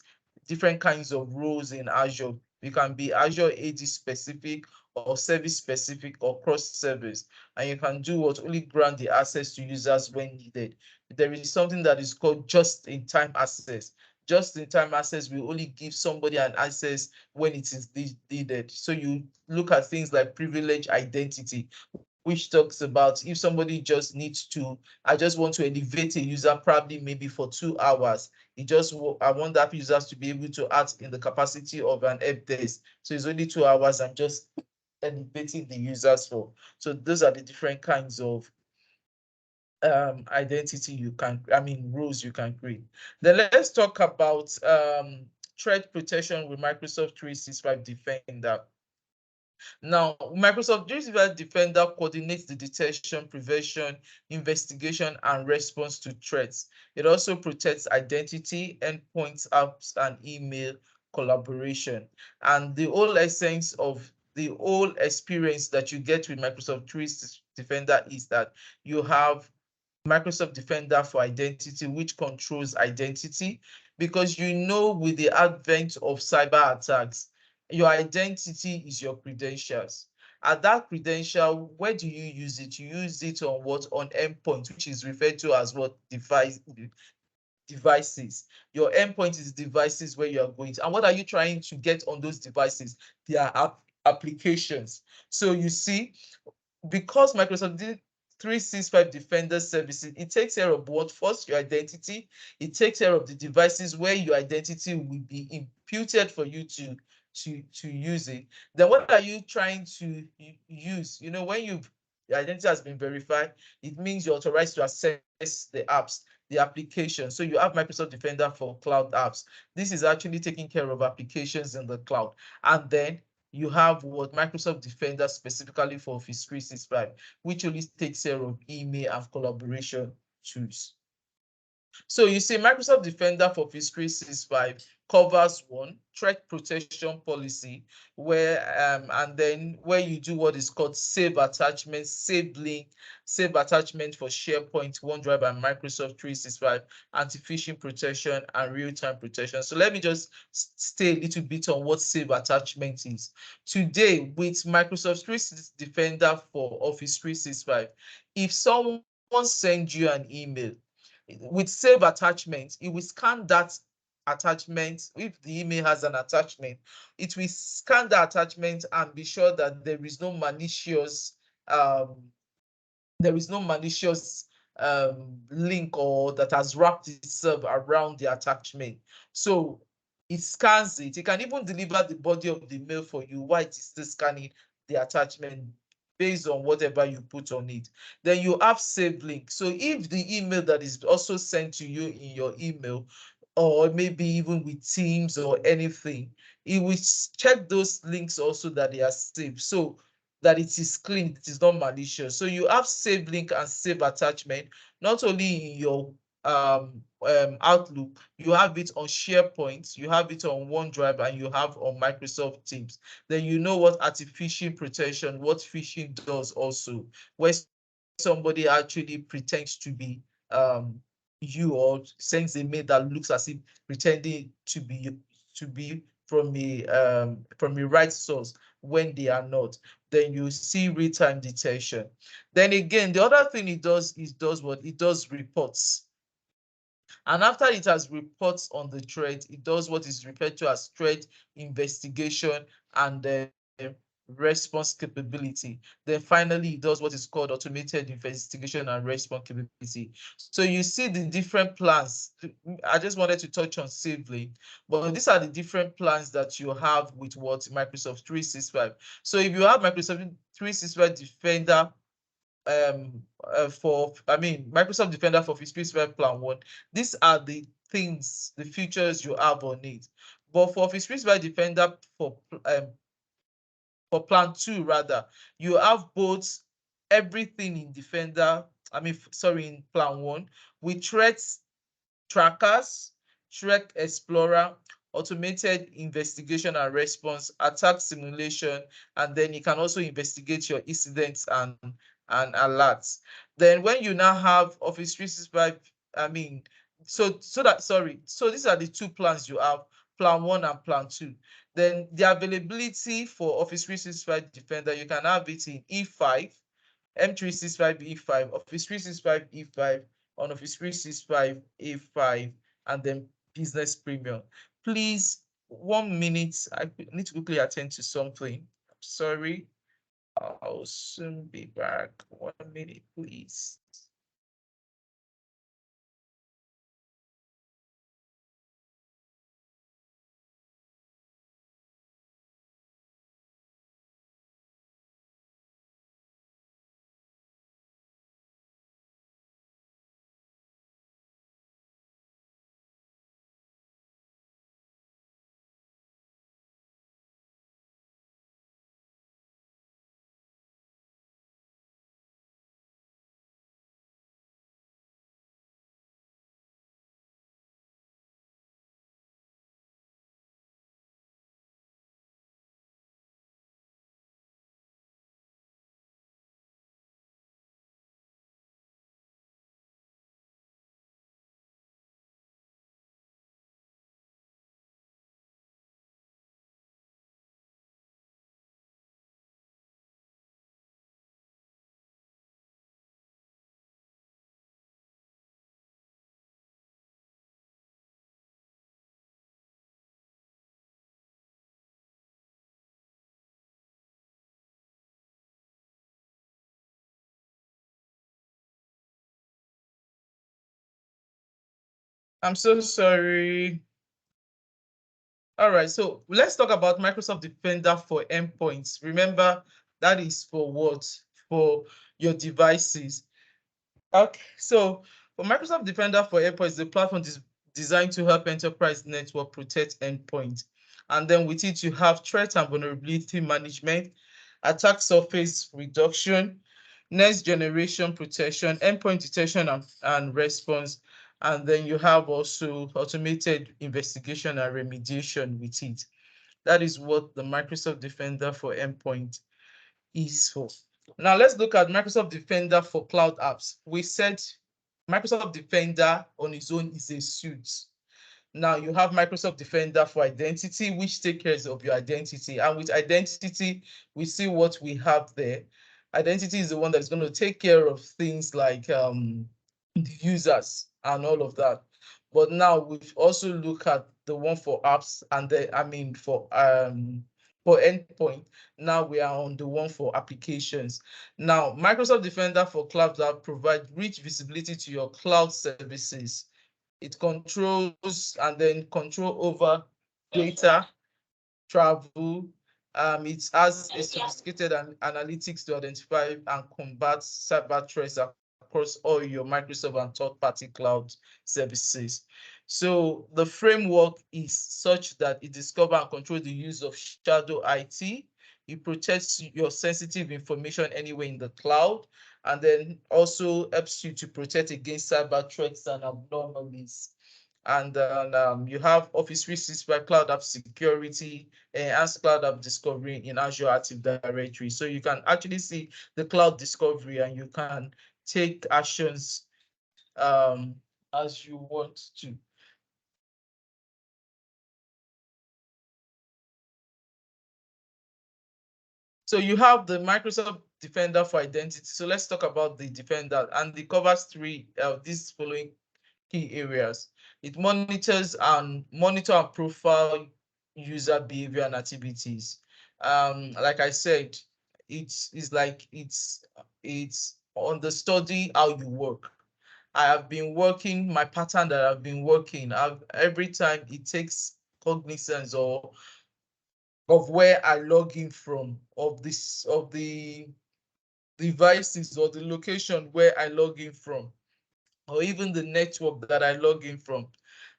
different kinds of roles in Azure. You can be Azure AD specific or service specific or cross service, and you can do what? Only grant the access to users when needed. There is something that is called just-in-time access. Just-in-time access will only give somebody an access when it is needed. So you look at things like privilege identity, which talks about if somebody just needs to, I just want to elevate a user probably maybe for 2 hours. I want that users to be able to act in the capacity of an help desk. So it's only 2 hours. I'm just elevating the users for. So those are the different kinds of identity rules you can create. Then let's talk about threat protection with Microsoft 365 Defender. Now, Microsoft 365 Defender coordinates the detection, prevention, investigation, and response to threats. It also protects identity, endpoints, apps, and email collaboration. And the whole essence of the whole experience that you get with Microsoft 365 Defender is that you have Microsoft Defender for Identity, which controls identity, because with the advent of cyber attacks, your identity is your credentials. And that credential, where do you use it? You use it on what? On endpoint, which is referred to as what? Devices. Your endpoint is devices where you are going to. And what are you trying to get on those devices? They are applications. So you see, because Microsoft 365 Defender services, it takes care of what? First, your identity. It takes care of the devices where your identity will be imputed for you to use it. Then what are you trying to use? When your identity has been verified, it means you're authorized to access the apps, the application. So you have Microsoft Defender for cloud apps. This is actually taking care of applications in the cloud. And then you have what? Microsoft Defender specifically for Office 365, which only takes care of email and collaboration tools. So you see, Microsoft Defender for Office 365 covers one, threat protection policy, where and then where you do what is called save attachment, save link, save attachment for SharePoint, OneDrive, and Microsoft 365, anti-phishing protection, and real-time protection. So let me just stay a little bit on what save attachment is. Today, with Microsoft 365 Defender for Office 365, if someone sends you an email with save attachment, it will scan that attachment. If the email has an attachment, it will scan the attachment and be sure that there is no malicious link or that has wrapped itself around the attachment. So it scans it. It can even deliver the body of the mail for you while it is still scanning the attachment based on whatever you put on it. Then you have save link. So if the email that is also sent to you in your email, or maybe even with Teams or anything, it will check those links also that they are saved, so that it is clean, it is not malicious. So you have save link and save attachment, not only in your Outlook, you have it on SharePoint, you have it on OneDrive, and you have on Microsoft Teams. Then you know what anti-phishing protection, what phishing does also, where somebody actually pretends to be you or sends a mail that looks as if pretending to be from a right source when they are not. Then you see real-time detection. Then again, the other thing it does what it does reports. And after it has reports on the threat, it does what is referred to as threat investigation and response capability. Then finally, it does what is called automated investigation and response capability. So you see the different plans. I just wanted to touch on SaveLink, but these are the different plans that you have with what Microsoft 365. So if you have Microsoft 365 Defender Microsoft Defender for Office 365 Plan 1, these are the things, the features you have on it. But for Office 365 Defender for Plan 2, rather, you have both everything in Defender, in Plan 1, with threats trackers, Threat Explorer, automated investigation and response, attack simulation, and then you can also investigate your incidents and alerts. Then when you now have Office 365, so these are the two plans you have, Plan 1 and Plan 2. Then the availability for Office 365 Defender, you can have it in E5, M365 E5, Office 365 E5, on Office 365 A5, and then Business Premium. Please, 1 minute. I need to quickly attend to something. I'm sorry. I'll soon be back. 1 minute, please. I'm so sorry. All right, so let's talk about Microsoft Defender for endpoints. Remember, that is for what? For your devices. Okay, so for Microsoft Defender for endpoints, the platform is designed to help enterprise network protect endpoints. And then with it, you have threat and vulnerability management, attack surface reduction, next generation protection, endpoint detection and response, And then you have also automated investigation and remediation with it. That is what the Microsoft Defender for Endpoint is for. Now let's look at Microsoft Defender for cloud apps. We said Microsoft Defender on its own is a suite. Now you have Microsoft Defender for Identity, which takes care of your identity. And with identity, we see what we have there. Identity is the one that's going to take care of things like the users and all of that. But now we've also looked at the one for apps and for endpoint. Now we are on the one for applications. Now Microsoft Defender for Cloud App provides rich visibility to your cloud services. It controls and then control over data, travel. It has a sophisticated analytics to identify and combat cyber threats across all your Microsoft and third-party cloud services. So the framework is such that it discovers and controls the use of shadow IT. It protects your sensitive information anywhere in the cloud, and then also helps you to protect against cyber threats and anomalies. And then you have Office 365 Cloud App Security, Enhanced Cloud App Discovery in Azure Active Directory. So you can actually see the cloud discovery and you can take actions as you want to. So you have the Microsoft Defender for Identity. So let's talk about the Defender, and it covers these following key areas. It monitors and profile user behavior and activities. Like I said, it's on the study how you work. I have been working my pattern that I've been working. Every time it takes cognizance of where I log in from, of the devices or the location where I log in from, or even the network that I log in from.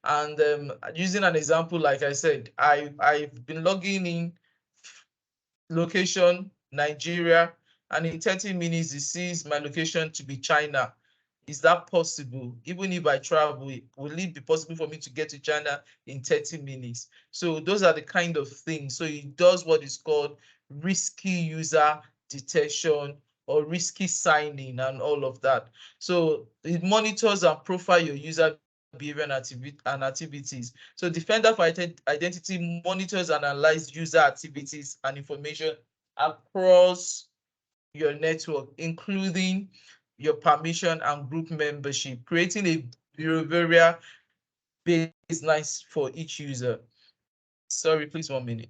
And using an example, like I said, I've been logging in location Nigeria, and in 30 minutes it sees my location to be China. Is that possible? Even if I travel, will it be possible for me to get to China in 30 minutes? So those are the kind of things. So it does what is called risky user detection or risky signing and all of that. So it monitors and profile your user behavior and activities. So Defender for Identity monitors and analyzes user activities and information across your network, including your permission and group membership, creating a behavioral baseline for each user. Sorry, please 1 minute.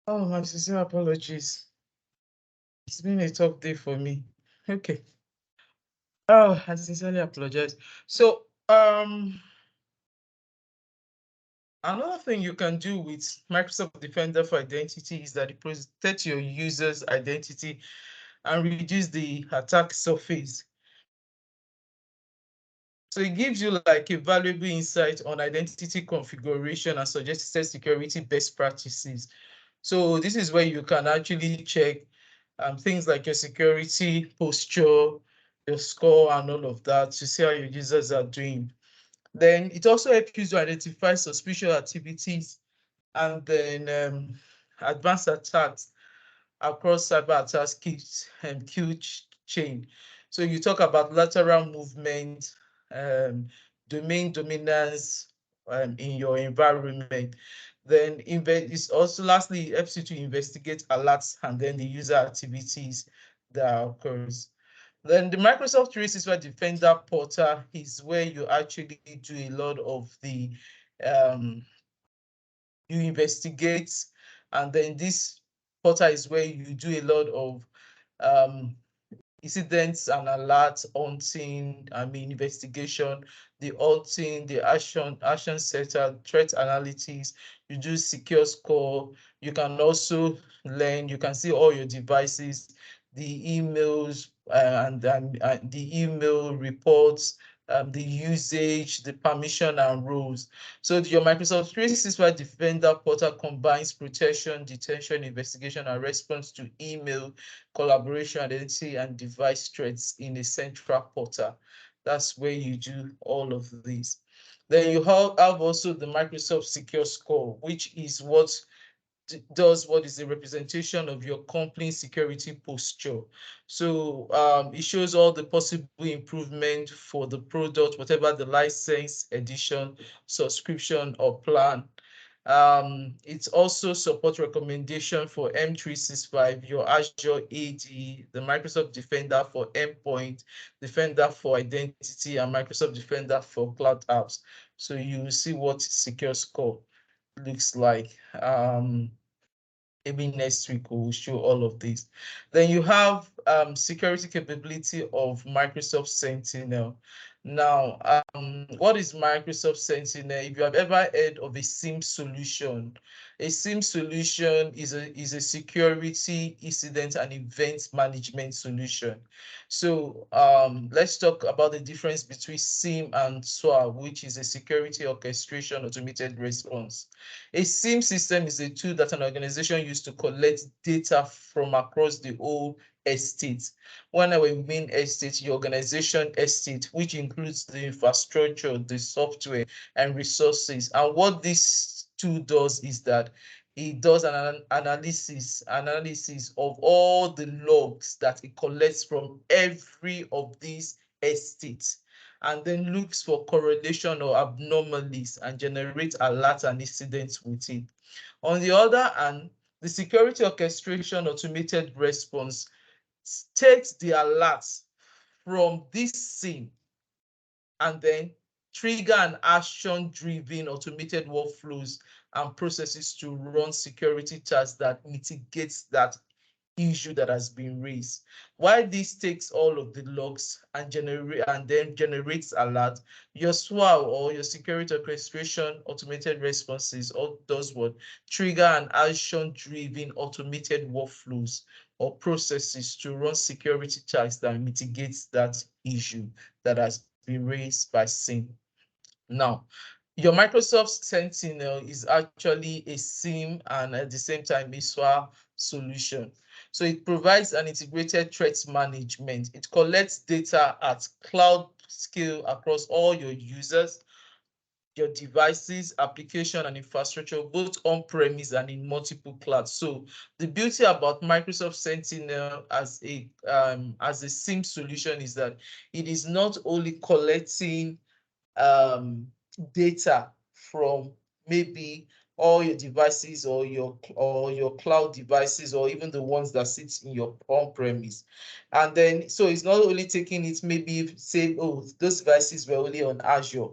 Oh, my sincere apologies. It's been a tough day for me. Okay. Oh, I sincerely apologize. So, another thing you can do with Microsoft Defender for Identity is that it protects your user's identity and reduce the attack surface. So it gives you like a valuable insight on identity configuration and suggested security best practices. So this is where you can actually check things like your security posture, your score, and all of that to see how your users are doing. Then it also helps you to identify suspicious activities and then advanced attacks across cyber attacks kill chain. So you talk about lateral movement, domain dominance in your environment. Then it's also lastly helps you to investigate alerts and then the user activities that occurs. Then the Microsoft 365 Defender Portal is where you actually do a lot of the you investigate, and then this portal is where you do a lot of um, incidents and alerts, hunting, investigation, the hunting, the action setup, threat analytics. You do secure score. You can also learn. You can see all your devices, the emails, and the email reports, the usage, the permission and rules. So your Microsoft 365 Defender Portal combines protection, detection, investigation, and response to email, collaboration, identity, and device threats in a central portal. That's where you do all of these. Then you have also the Microsoft Secure Score, which is what does what is a representation of your company security posture. So it shows all the possible improvement for the product, whatever the license, edition, subscription, or plan. It also supports recommendation for M365, your Azure AD, the Microsoft Defender for Endpoint, Defender for Identity, and Microsoft Defender for Cloud Apps. So you will see what Secure Score looks like. Maybe next week we'll show all of this. Then you have security capability of Microsoft Sentinel. Now, what is Microsoft Sentinel? If you have ever heard of a SIEM solution, a SIEM solution is a security incident and event management solution. So let's talk about the difference between SIEM and SOA, which is a security orchestration automated response. A SIEM system is a tool that an organization uses to collect data from across the whole estate. When I mean estate, your organization estate, which includes the infrastructure, the software, and resources. And what this tool does is that it does an analysis of all the logs that it collects from every of these estates, and then looks for correlation or abnormalities and generates alerts and incidents with it. On the other hand, the security orchestration automated response takes the alerts from this scene and then trigger an action-driven automated workflows and processes to run security tasks that mitigates that issue that has been raised. While this takes all of the logs and then generates alert, your SWA or your security orchestration automated responses or does what? Trigger an action-driven automated workflows or processes to run security tasks that mitigates that issue that has been raised by SIEM. Now, your Microsoft Sentinel is actually a SIEM and at the same time a SOA solution. So it provides an integrated threat management. It collects data at cloud scale across all your users, your devices, application, and infrastructure, both on-premise and in multiple clouds. So the beauty about Microsoft Sentinel as a SIEM solution is that it is not only collecting data from maybe all your devices or your cloud devices or even the ones that sit in your on-premise. And then so it's not only taking it, maybe say, oh, those devices were only on Azure.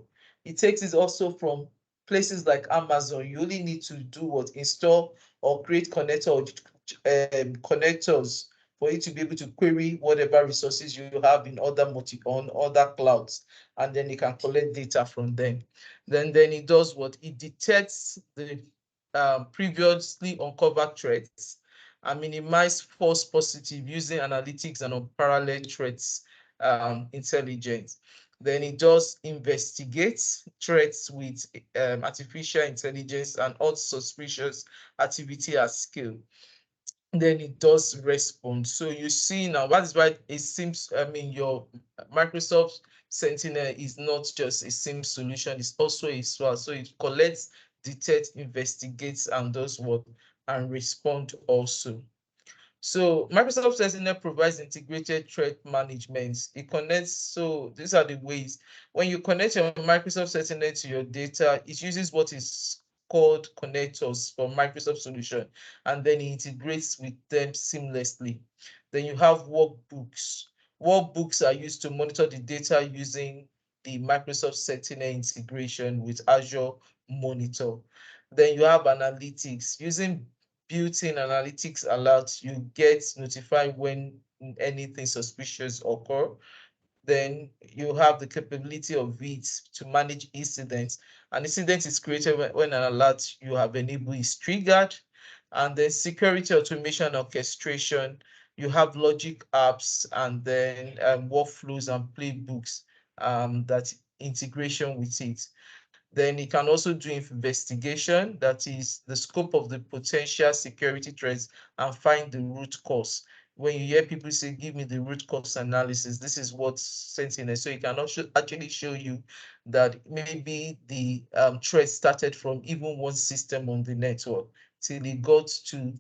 It takes it also from places like Amazon, you only need to do what? Install or create connectors for you to be able to query whatever resources you have in on other clouds, and then you can collect data from them. Then it does what? It detects the previously uncovered threats and minimize false positive using analytics and unparalleled threats intelligence. Then it does investigate threats with artificial intelligence and all suspicious activity at scale. Then it does respond. So you see now, that is why it seems, I mean, your Microsoft Sentinel is not just a SIM solution, it's also a SWAT. So it collects, detects, investigates, and does what? And respond also. So Microsoft Sentinel provides integrated threat management. It connects, so these are the ways. When you connect your Microsoft Sentinel to your data, it uses what is called connectors for Microsoft solution, and then it integrates with them seamlessly. Then you have workbooks. Workbooks are used to monitor the data using the Microsoft Sentinel integration with Azure Monitor. Then you have analytics. Using built-in analytics alerts, you get notified when anything suspicious occur. Then you have the capability of it to manage incidents. An incident is created when an alert you have enabled is triggered. And then security automation orchestration, you have logic apps and then workflows and playbooks that integration with it. Then it can also do investigation, that is the scope of the potential security threats, and find the root cause. When you hear people say, give me the root cause analysis, this is what's Sentinel. So it can also actually show you that maybe the threat started from even one system on the network till it got to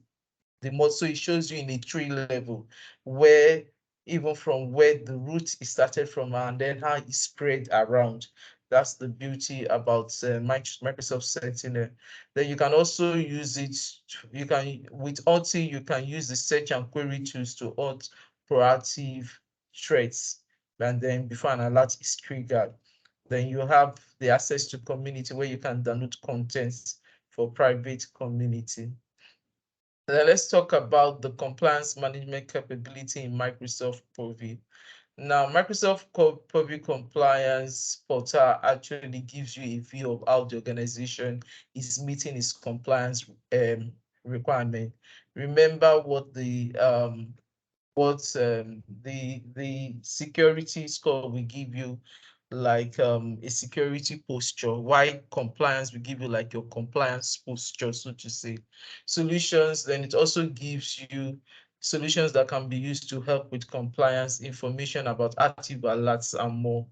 the mod. So it shows you in a tree level where even from where the root is started from and then how it spread around. That's the beauty about Microsoft Sentinel. Then you can also use it, you can, with OT, you can use the search and query tools to halt proactive threats. And then before an alert is triggered, then you have the access to community where you can download contents for private community. Then let's talk about the compliance management capability in Microsoft Purview. Now, Microsoft Purview Compliance Portal actually gives you a view of how the organization is meeting its compliance requirement. Remember what the security score will give you, like a security posture. Why compliance will give you like your compliance posture, so to say. Solutions, then it also gives you solutions that can be used to help with compliance, information about active alerts and more.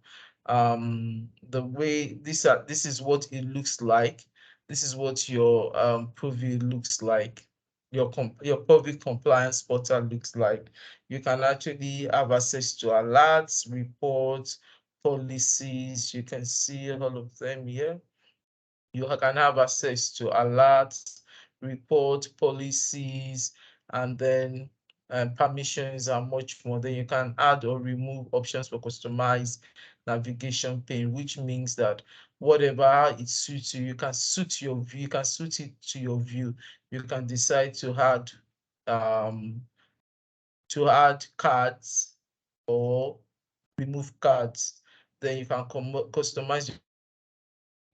The way this is what it looks like. This is what your Purview looks like. Your Purview compliance portal looks like. You can actually have access to alerts, reports, policies. You can see all of them here. You can have access to alerts, report, policies, and then permissions and much more. Then you can add or remove options for customized navigation pane, which means that whatever it suits you, you can suit your view, you can suit it to your view. You can decide to add cards or remove cards. Then you can customize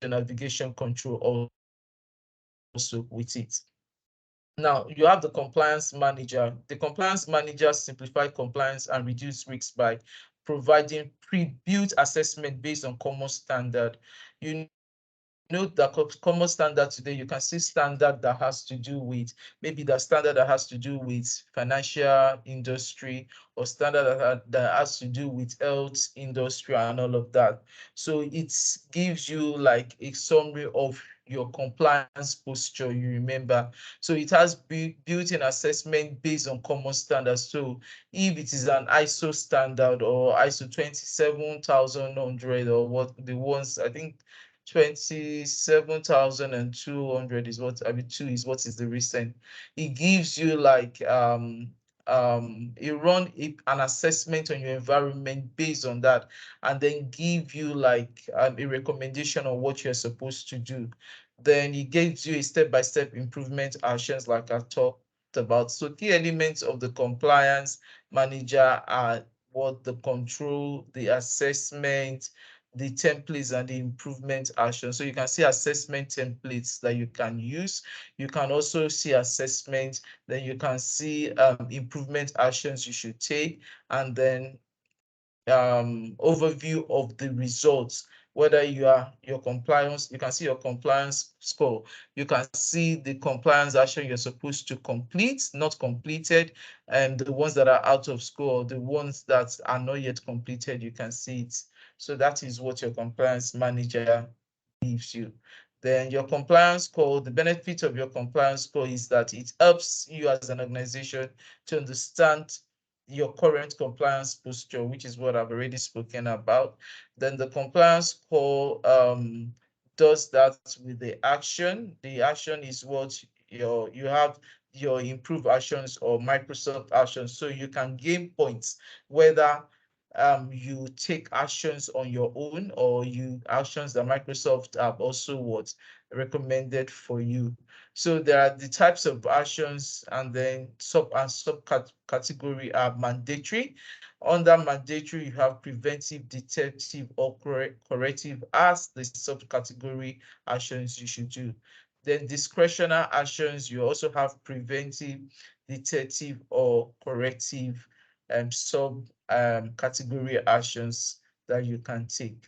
your navigation control also with it. Now you have the compliance manager. The compliance manager simplifies compliance and reduce risks by providing pre-built assessment based on common standard. You note that common standard today, you can see standard that has to do with maybe the standard that has to do with financial industry, or standard that has to do with health industry and all of that. So it gives you like a summary of your compliance posture, you remember. So it has built-in assessment based on common standards. So if it is an ISO standard or ISO 27100 or what the ones, I think 27,200 is what, I mean, two is what is the recent. It gives you like an assessment on your environment based on that, and then give you like a recommendation on what you're supposed to do. Then it gives you a step-by-step improvement actions like I talked about. So key elements of the compliance manager are what the control, the assessment, the templates, and the improvement actions. So you can see assessment templates that you can use. You can also see assessment, then you can see improvement actions you should take, and then overview of the results, whether your compliance, you can see your compliance score, you can see the compliance action you're supposed to complete, not completed, and the ones that are out of score, the ones that are not yet completed, you can see it. So that is what your compliance manager gives you. Then your compliance score, the benefit of your compliance score is that it helps you as an organization to understand your current compliance posture, which is what I've already spoken about. Then the compliance score does that with the action. The action is what you have your improved actions or Microsoft actions. So you can gain points whether you take actions on your own or you actions that Microsoft have also what recommended for you. So there are the types of actions, and then sub category are mandatory. Under mandatory, you have preventive, detective, or corrective as the subcategory actions you should do. Then discretionary actions, you also have preventive, detective, or corrective sub category actions that you can take.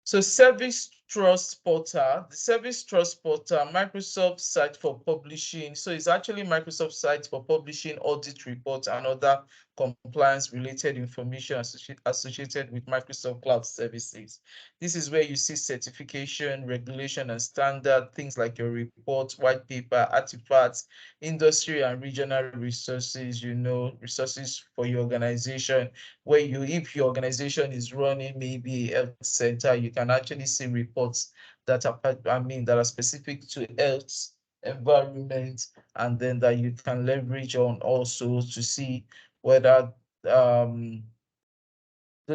So Service Trust Portal, the Service Trust Portal, Microsoft site for publishing. So it's actually Microsoft site for publishing audit reports and other compliance related information associated with Microsoft Cloud Services. This is where you see certification, regulation, and standard, things like your reports, white paper, artifacts, industry and regional resources, resources for your organization, where if your organization is running maybe a health center, you can actually see reports that are specific to health, environment, and then that you can leverage on also to see whether those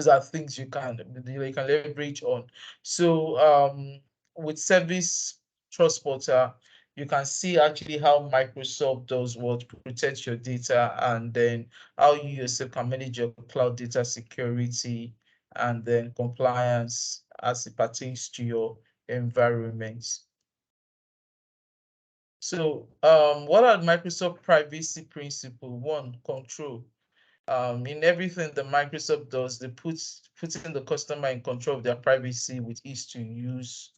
are things you can leverage on. So with Service Trust Portal, you can see actually how Microsoft does what protects your data, and then how you yourself can manage your cloud data security and then compliance as it pertains to your environment. So what are Microsoft privacy principles? One, control. In everything that Microsoft does, they putting the customer in control of their privacy with ease to use,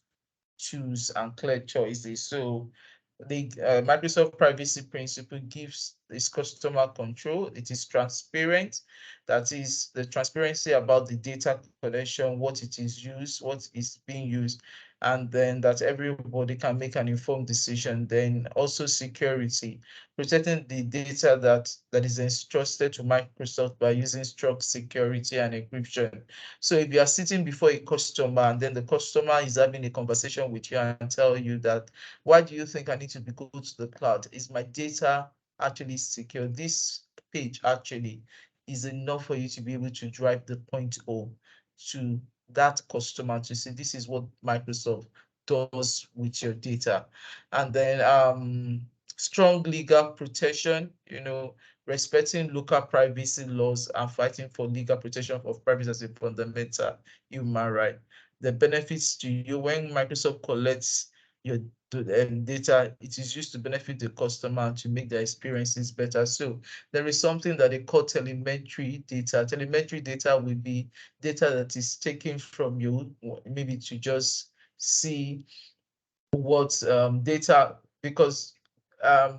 choose, and clear choices. So the Microsoft privacy principle gives this customer control. It is transparent. That is the transparency about the data collection, what it is used, what is being used, and then that everybody can make an informed decision. Then also security, protecting the data that is entrusted to Microsoft by using strong security and encryption. So if you are sitting before a customer and then the customer is having a conversation with you and tell you that, why do you think I need to go to the cloud? Is my data actually secure? This page actually is enough for you to be able to drive the point home to that customer to say, this is what Microsoft does with your data. And then strong legal protection, respecting local privacy laws and fighting for legal protection of privacy as a fundamental human right. The benefits to you when Microsoft collects your data, it is used to benefit the customer and to make their experiences better. So there is something that they call telemetry data. Telemetry data will be data that is taken from you, maybe to just see what data, because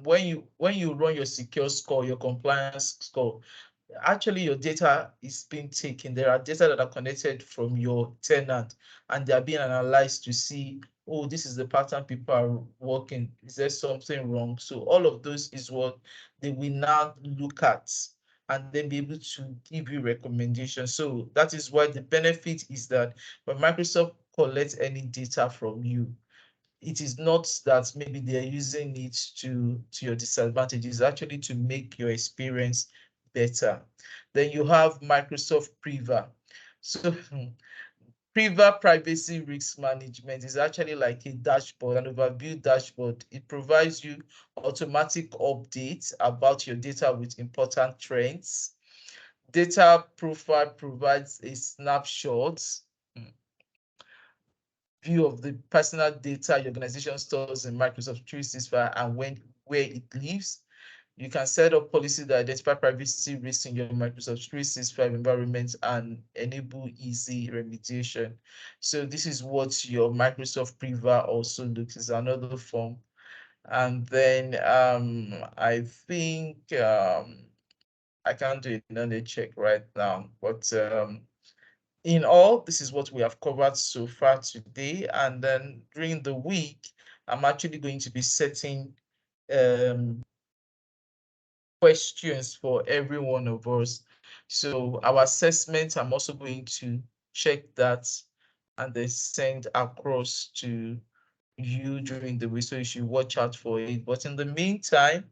when you run your secure score, your compliance score, actually your data is being taken. There are data that are connected from your tenant and they are being analyzed to see, oh, this is the pattern people are working. Is there something wrong? So all of those is what they will now look at and then be able to give you recommendations. So that is why the benefit is that when Microsoft collects any data from you, it is not that maybe they're using it to your disadvantage. It's actually to make your experience better. Then you have Microsoft Priva. So Priva Privacy Risk Management is actually like a dashboard, an overview dashboard. It provides you automatic updates about your data with important trends. Data Profile provides a snapshot view of the personal data your organization stores in Microsoft 365 and where it lives. You can set up policies that identify privacy risks in your Microsoft 365 environment and enable easy remediation. So this is what your Microsoft Priva also looks, is another form. And then I think I can't do another check right now, but in all, this is what we have covered so far today. And then during the week, I'm actually going to be setting questions for every one of us. So our assessment, I'm also going to check that and then send across to you during the week. So you should watch out for it. But in the meantime,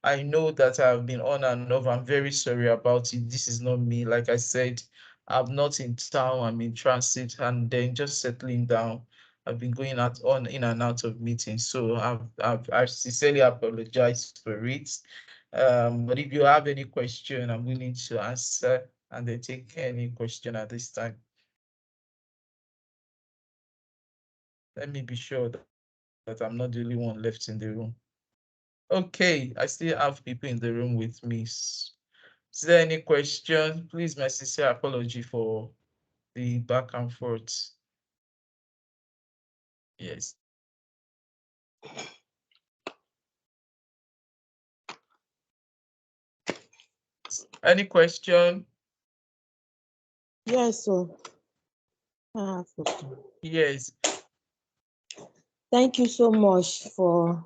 I know that I've been on and off. I'm very sorry about it. This is not me. Like I said, I'm not in town. I'm in transit and then just settling down. I've been going in and out of meetings. So I sincerely apologize for it. But if you have any question, I'm willing to answer and then take any question at this time. Let me be sure that I'm not the only one left in the room. Okay, I still have people in the room with me. Is there any question? Please, my sincere apology for the back and forth. Yes. Any question?
Yes, sir.
Yes.
Thank you so much for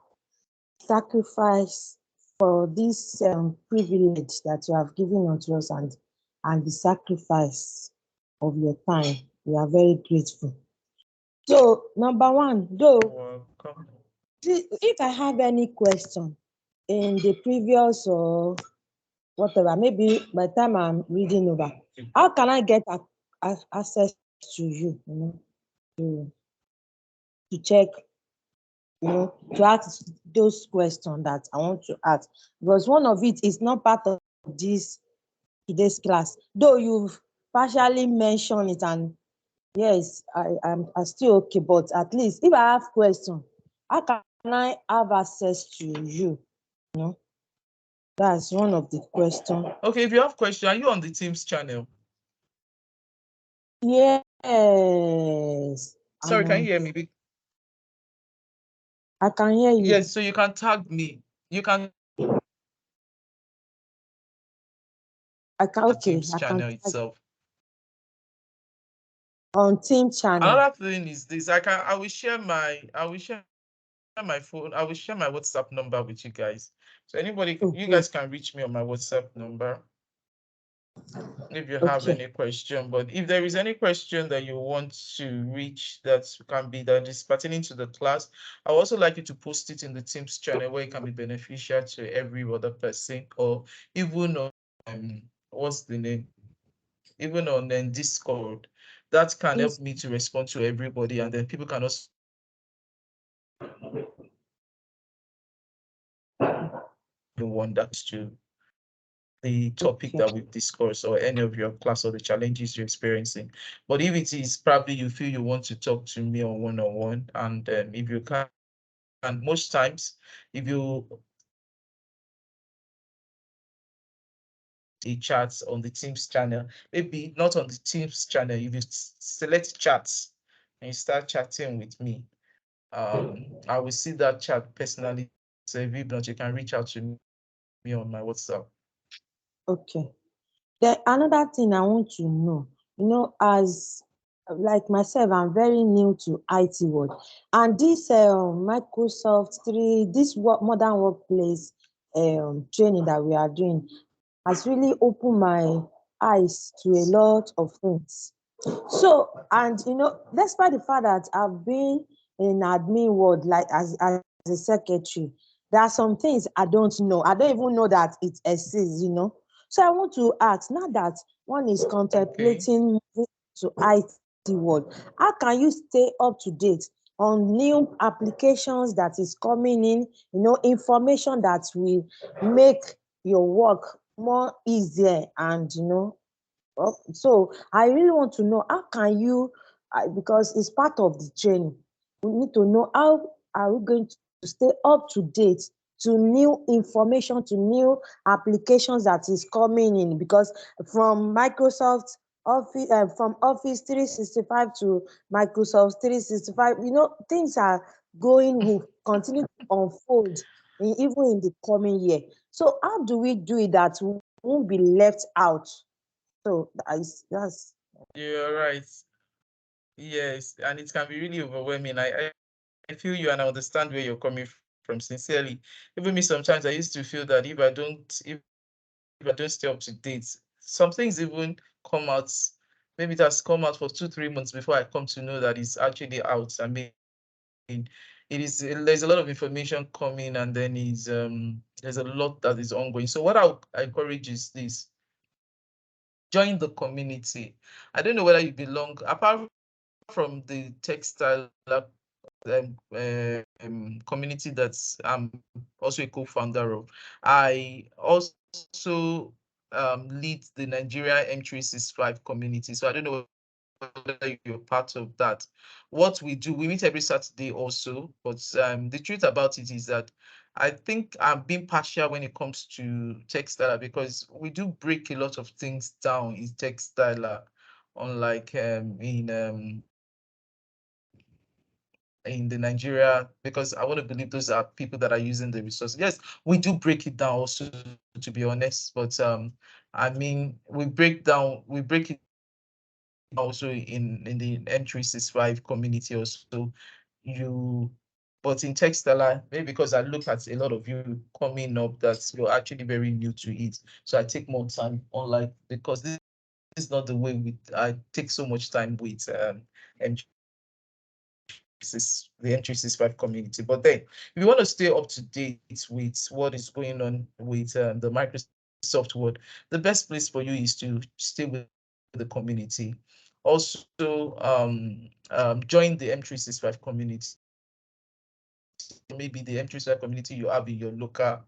sacrifice, for this privilege that you have given unto us, and the sacrifice of your time. We are very grateful. So, number one, though,
Welcome.
if I have any question in the previous or whatever, maybe by the time I'm reading over, how can I get access to you, to check, to ask those questions that I want to ask? Because one of it is not part of today's class, though you've partially mentioned it, and yes, I'm still okay, but at least if I have question, how can I have access to you? That's one of the questions.
Okay, if you have question, are you on the Teams channel?
Yes.
Sorry, can you hear me?
I can hear you.
Yes, so you can tag me. You can.
Okay.
Teams channel itself.
On Team channel.
Another thing is this: I will share my phone. I will share my WhatsApp number with you guys. So anybody, you guys can reach me on my WhatsApp number if you have any question. But if there is any question that you want to reach that is pertaining to the class, I would also like you to post it in the Teams channel where it can be beneficial to every other person, or even on what's the name? Even on Discord. That can help me to respond to everybody, and then people can also wonders to the topic that we've discussed, or any of your class, or the challenges you're experiencing. But if it is probably you feel you want to talk to me on one-on-one, and if you can, and most times, if you the chats on the Teams channel, maybe not on the Teams channel, if you select chats and you start chatting with me, I will see that chat personally. So if not, you can reach out to me on my WhatsApp.
Okay. Then another thing I want to know, as like myself, I'm very new to IT world, and this Microsoft 3, this modern workplace training that we are doing has really opened my eyes to a lot of things. So, and despite the fact that I've been in admin world, like as a secretary, there are some things I don't know. I don't even know that it exists, you know. So I want to ask, now that one is contemplating moving to IT world, how can you stay up to date on new applications that is coming in, you know, information that will make your work more easier and, you know, so I really want to know, how can you, because it's part of the training, we need to know how are we going to stay up to date to new information, to new applications that is coming in, because from Microsoft Office, from Office 365 to Microsoft 365, you know, things are going, will continue to unfold even in the coming year. So how do we do it that we won't be left out? So that's
You're right. Yes, and it can be really overwhelming. I feel you and I understand where you're coming from sincerely. Even me, sometimes I used to feel that if I don't stay up to date, some things even come out. Maybe it has come out for 2, 3 months before I come to know that it's actually out. I mean, there's a lot of information coming, and then there's a lot that is ongoing. So what I encourage is this: join the community. I don't know whether you belong, apart from the textile community that's I'm also a co-founder of. I also lead the Nigeria M365 community. So I don't know whether you're part of that. What we do, we meet every Saturday also, but the truth about it is that I think I'm being partial when it comes to textile, because we do break a lot of things down in textile, unlike in the Nigeria, because I want to believe those are people that are using the resources. Yes, we do break it down also, to be honest, but I mean, we break it also in the M365 community also. But in textile, maybe because I look at a lot of you coming up that you're actually very new to it, so I take more time, unlike, because this is not the way I take so much time with the M365 community. But then, if you want to stay up to date with what is going on with the Microsoft world, the best place for you is to stay with the community. Also, join the M365 community. Maybe the M365 community you have in your local,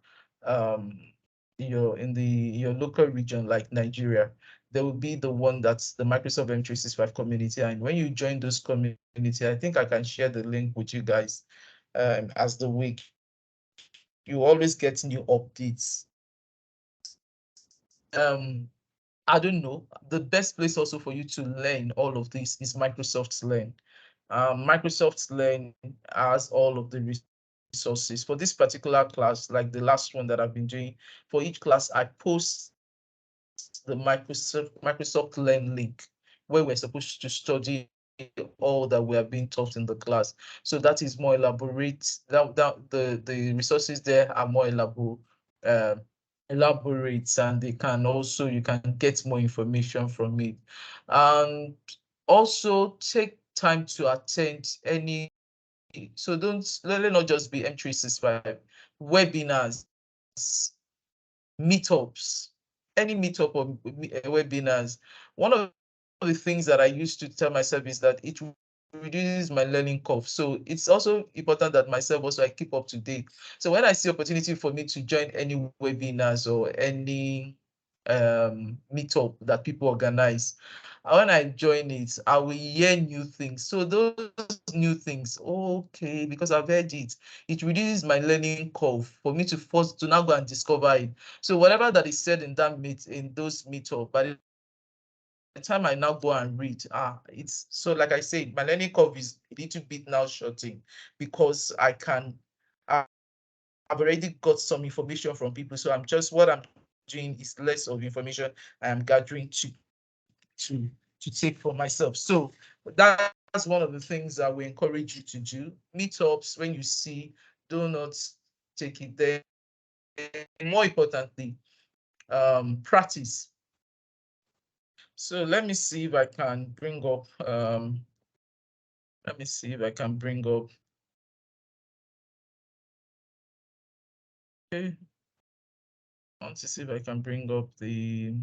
your local region, like Nigeria. There will be the one that's the Microsoft M365 community. And when you join those community, I think I can share the link with you guys as the week. You always get new updates. I don't know. The best place also for you to learn all of this is Microsoft Learn. Microsoft Learn has all of the resources for this particular class, like the last one that I've been doing. For each class, I post the Microsoft Learn link, where we're supposed to study all that we are being taught in the class. So that is more elaborate. The resources there are more elaborate, and you can get more information from it. And also take time to attend any, so let it not just be M365 webinars, meetups, any meetup or webinars. One of the things that I used to tell myself is that it reduces my learning curve. So it's also important that myself also I keep up to date. So when I see opportunity for me to join any webinars or any meetup that people organize, when I join it, I will hear new things. So those new things, okay, because I've heard it, it reduces my learning curve for me to now go and discover it. So whatever that is said in those meetup, by the time I now go and read, it's so, like I said, my learning curve is a little bit now shorting, because I've already got some information from people. So what I'm doing is less of information I am gathering to take for myself. So that's one of the things that we encourage you to do. Meetups, when you see, do not take it there. More importantly, practice. So let me see if I can bring up Let me see if I can bring up. Okay. I want to see if I can bring up the,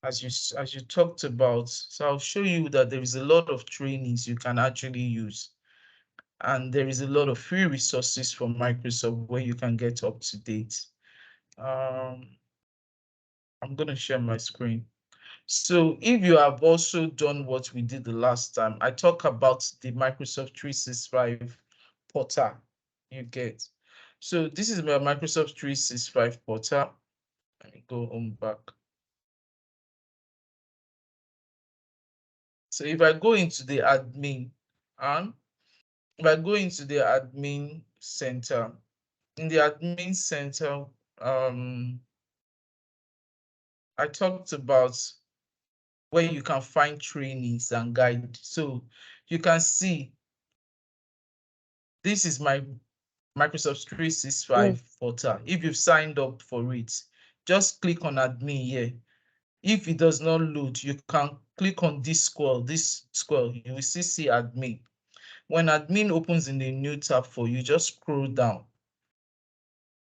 as you talked about. So I'll show you that there is a lot of trainings you can actually use. And there is a lot of free resources from Microsoft where you can get up to date. I'm going to share my screen. So if you have also done what we did the last time, I talk about the Microsoft 365 portal you get. So this is my Microsoft 365 portal. Let me go on back. So if I go into the admin, and if I go into the admin center, in the admin center, I talked about where you can find trainings and guide. So you can see this is my Microsoft 365 portal. If you've signed up for it, just click on admin here. If it does not load, you can click on this square, you will see admin. When admin opens in the new tab for you, just scroll down.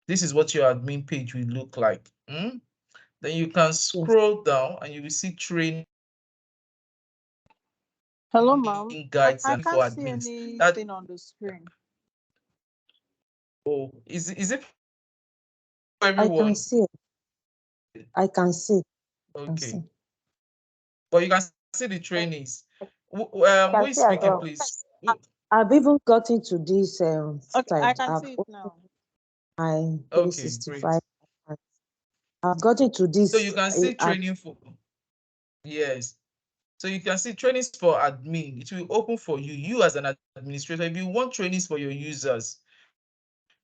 This is what your admin page will look like. Then you can scroll down and you will see training
Hello, ma'am.
guides
I
and for
can't see
admins.
anything on the screen.
Oh, is it for
I
everyone?
can see it. I can see.
Okay. But you can see the trainings. Who
Can
is
see as
speaking,
well.
please?
I've even gotten to this
Okay, I
side.
can
I've
see it
opened
now.
my
Okay, great.
365. I've gotten to this.
So you can see training for, yes. So you can see trainings for admin. It will open for you. You as an administrator, if you want trainings for your users,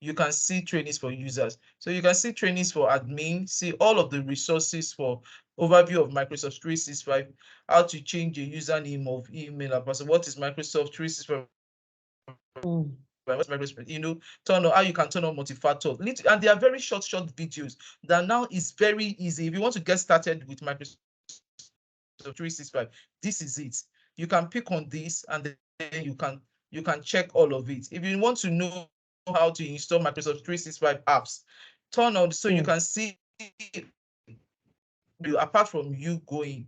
you can see trainings for users. So you can see trainings for admin, see all of the resources for overview of Microsoft 365, how to change a username of email and password. What is Microsoft 365? What's Microsoft, turn on how you can turn on multi-factor. And they are very short videos that now is very easy. If you want to get started with Microsoft 365, this is it. You can pick on this and then you can check all of it. If you want to know how to install Microsoft 365 apps, turn on so you can see apart from you going.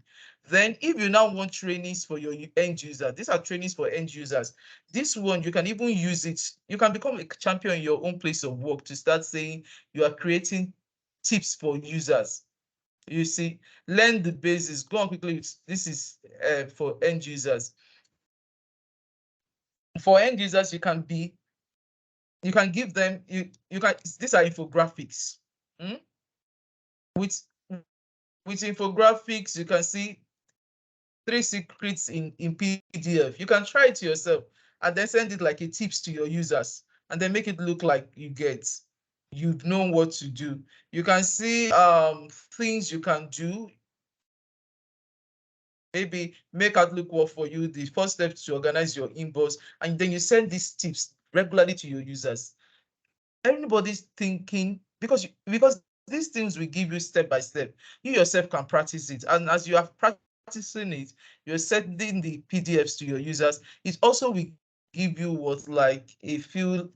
Then if you now want trainings for your end user, these are trainings for end users. This one, you can even use it. You can become a champion in your own place of work to start saying you are creating tips for users. You see, learn the basics. Go on quickly. This is for end users. For end users, you can give them, you can, these are infographics. With infographics, you can see 3 secrets in PDF. You can try it yourself and then send it like a tips to your users and then make it look like you've known what to do. You can see things you can do. Maybe make Outlook work for you. The first step to organize your inbox, and then you send these tips regularly to your users. Everybody's thinking because these things will give you step by step. You yourself can practice it, and as you are practicing it, you're sending the PDFs to your users. It also will give you what like a feel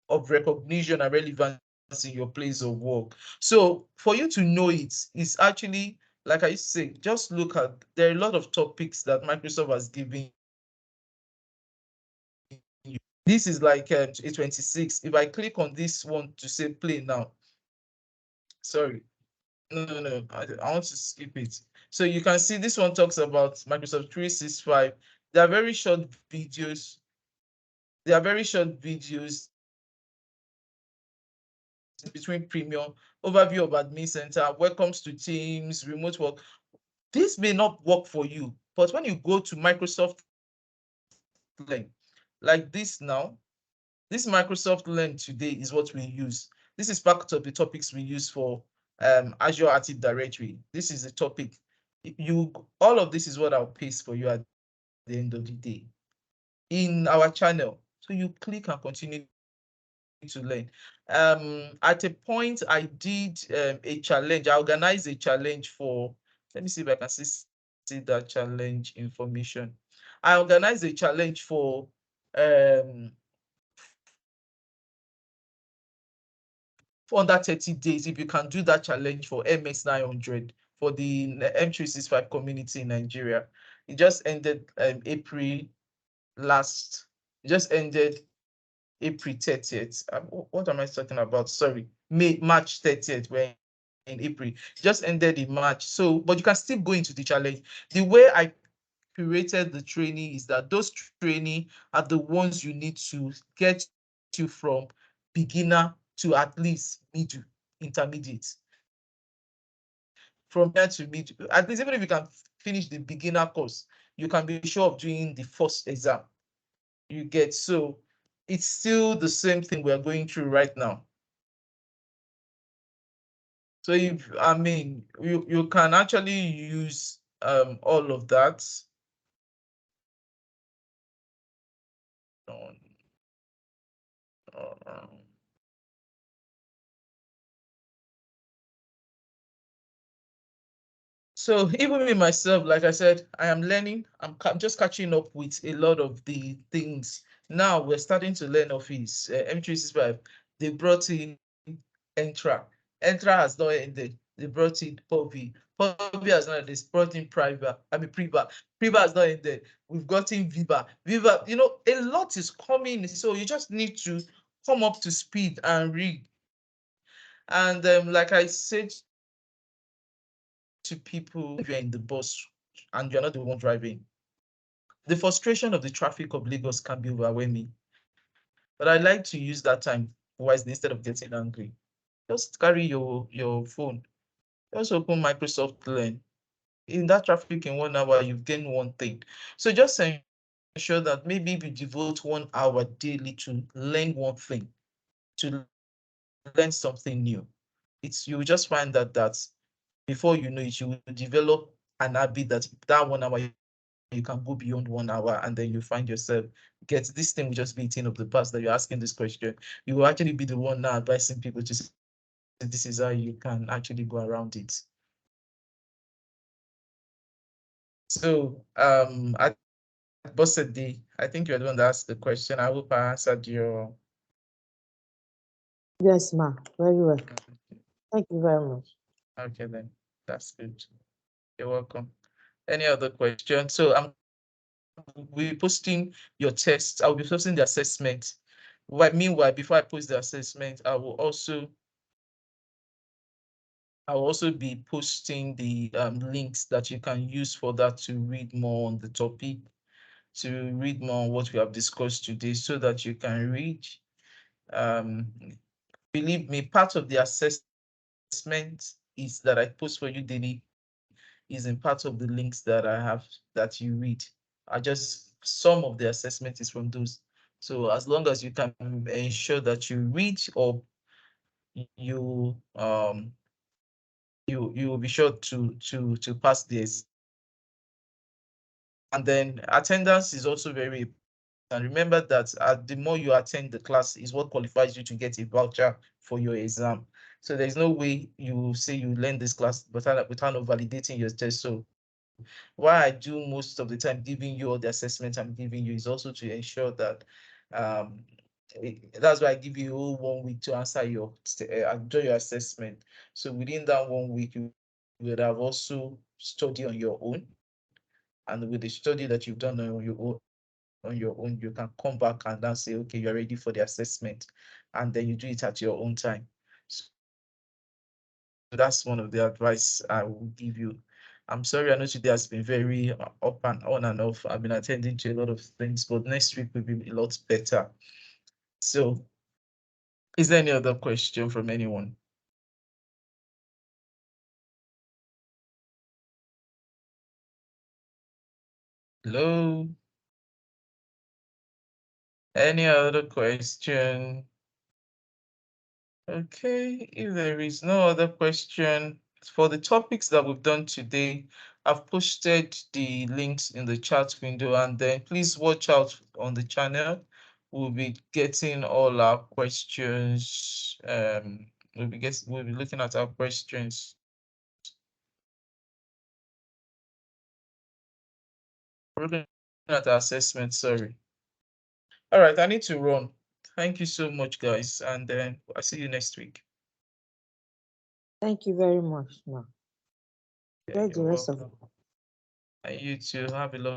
of recognition and relevance in your place of work. So for you to know it is actually, like I say, just look at, there are a lot of topics that Microsoft has given you. This is like a 26. If I click on this one to say play now, sorry, no, I want to skip it. So you can see this one talks about Microsoft 365. They are very short videos. Between premium, overview of admin center, welcomes to Teams, remote work. This may not work for you, but when you go to Microsoft Learn, like this now, this Microsoft Learn today is what we use. This is part of the topics we use for Azure Active Directory. This is the topic. All of this is what I'll paste for you at the end of the day in our channel. So you click and continue to learn. At a point, I did a challenge. I organized a challenge for, let me see if I can see that challenge information. I organized a challenge for under 30 days. If you can do that challenge for MX 900 for the M365 community in Nigeria. It just ended April last. It just ended April 30th. What am I talking about? Sorry, March 30th. We're in April. Just ended in March. So, but you can still go into the challenge. The way I curated the training is that those training are the ones you need to get you from beginner to at least middle, intermediate. From there to middle, at least even if you can finish the beginner course, you can be sure of doing the first exam. You get, so it's still the same thing we're going through right now. So if, I mean, you can actually use all of that. So even me myself, like I said, I am learning. I'm just catching up with a lot of the things. Now we're starting to learn Office M365. They brought in Entra. Entra has not ended. They brought in Poppy. Poppy has not ended. They brought in Priva. I mean Priva. Priva has not ended. We've gotten Viva. Viva, you know, a lot is coming. So you just need to come up to speed and read. And like I said to people, if you're in the bus and you're not the one driving, the frustration of the traffic of Lagos can be overwhelming. But I like to use that time wisely instead of getting angry. Just carry your phone. Just open Microsoft Learn. In that traffic in 1 hour, you've gained one thing. So just ensure that maybe if you devote 1 hour daily to learn one thing, to learn something new, you will just find that before you know it, you will develop an habit that 1 hour you can go beyond 1 hour, and then you find yourself this thing will just be a thing of the past that you're asking this question. You will actually be the one now advising people to say, this is how you can actually go around it. So at Bossedy, I think you're the one that asked the question. I hope I answered your.
Yes, ma'am. Very well. Thank you very much.
Okay, then that's good. You're welcome. Any other question? So we'll be posting your tests. I'll be posting the assessment. Meanwhile, before I post the assessment, I will also be posting the links that you can use for that to read more on the topic, to read more on what we have discussed today, so that you can read. Believe me, part of the assessment is that I post for you daily is in part of the links that I have that you read. Some of the assessment is from those. So as long as you can ensure that you read, or you will be sure to pass this. And then attendance is also very important. And remember that the more you attend the class is what qualifies you to get a voucher for your exam. So there's no way you say you learn this class without validating your test. So why I do most of the time giving you all the assessments I'm giving you is also to ensure that that's why I give you 1 week to answer do your assessment. So within that 1 week, you would have also studied on your own. And with the study that you've done on your own, you can come back and then say, okay, you're ready for the assessment. And then you do it at your own time. So that's one of the advice I will give you. I'm sorry, I know today has been very up and on and off. I've been attending to a lot of things, but next week will be a lot better. So, is there any other question from anyone? Hello? Any other question? Okay, if there is no other question, for the topics that we've done today, I've posted the links in the chat window, and then please watch out on the channel. We'll be getting all our questions. We'll be looking at our questions. We're Not assessment, sorry. All right, I need to run. Thank you so much, guys, and then I'll see you next week.
Thank you very much. Ma.
Yeah,
Enjoy the
you're
rest of
welcome. And you too. Have a lovely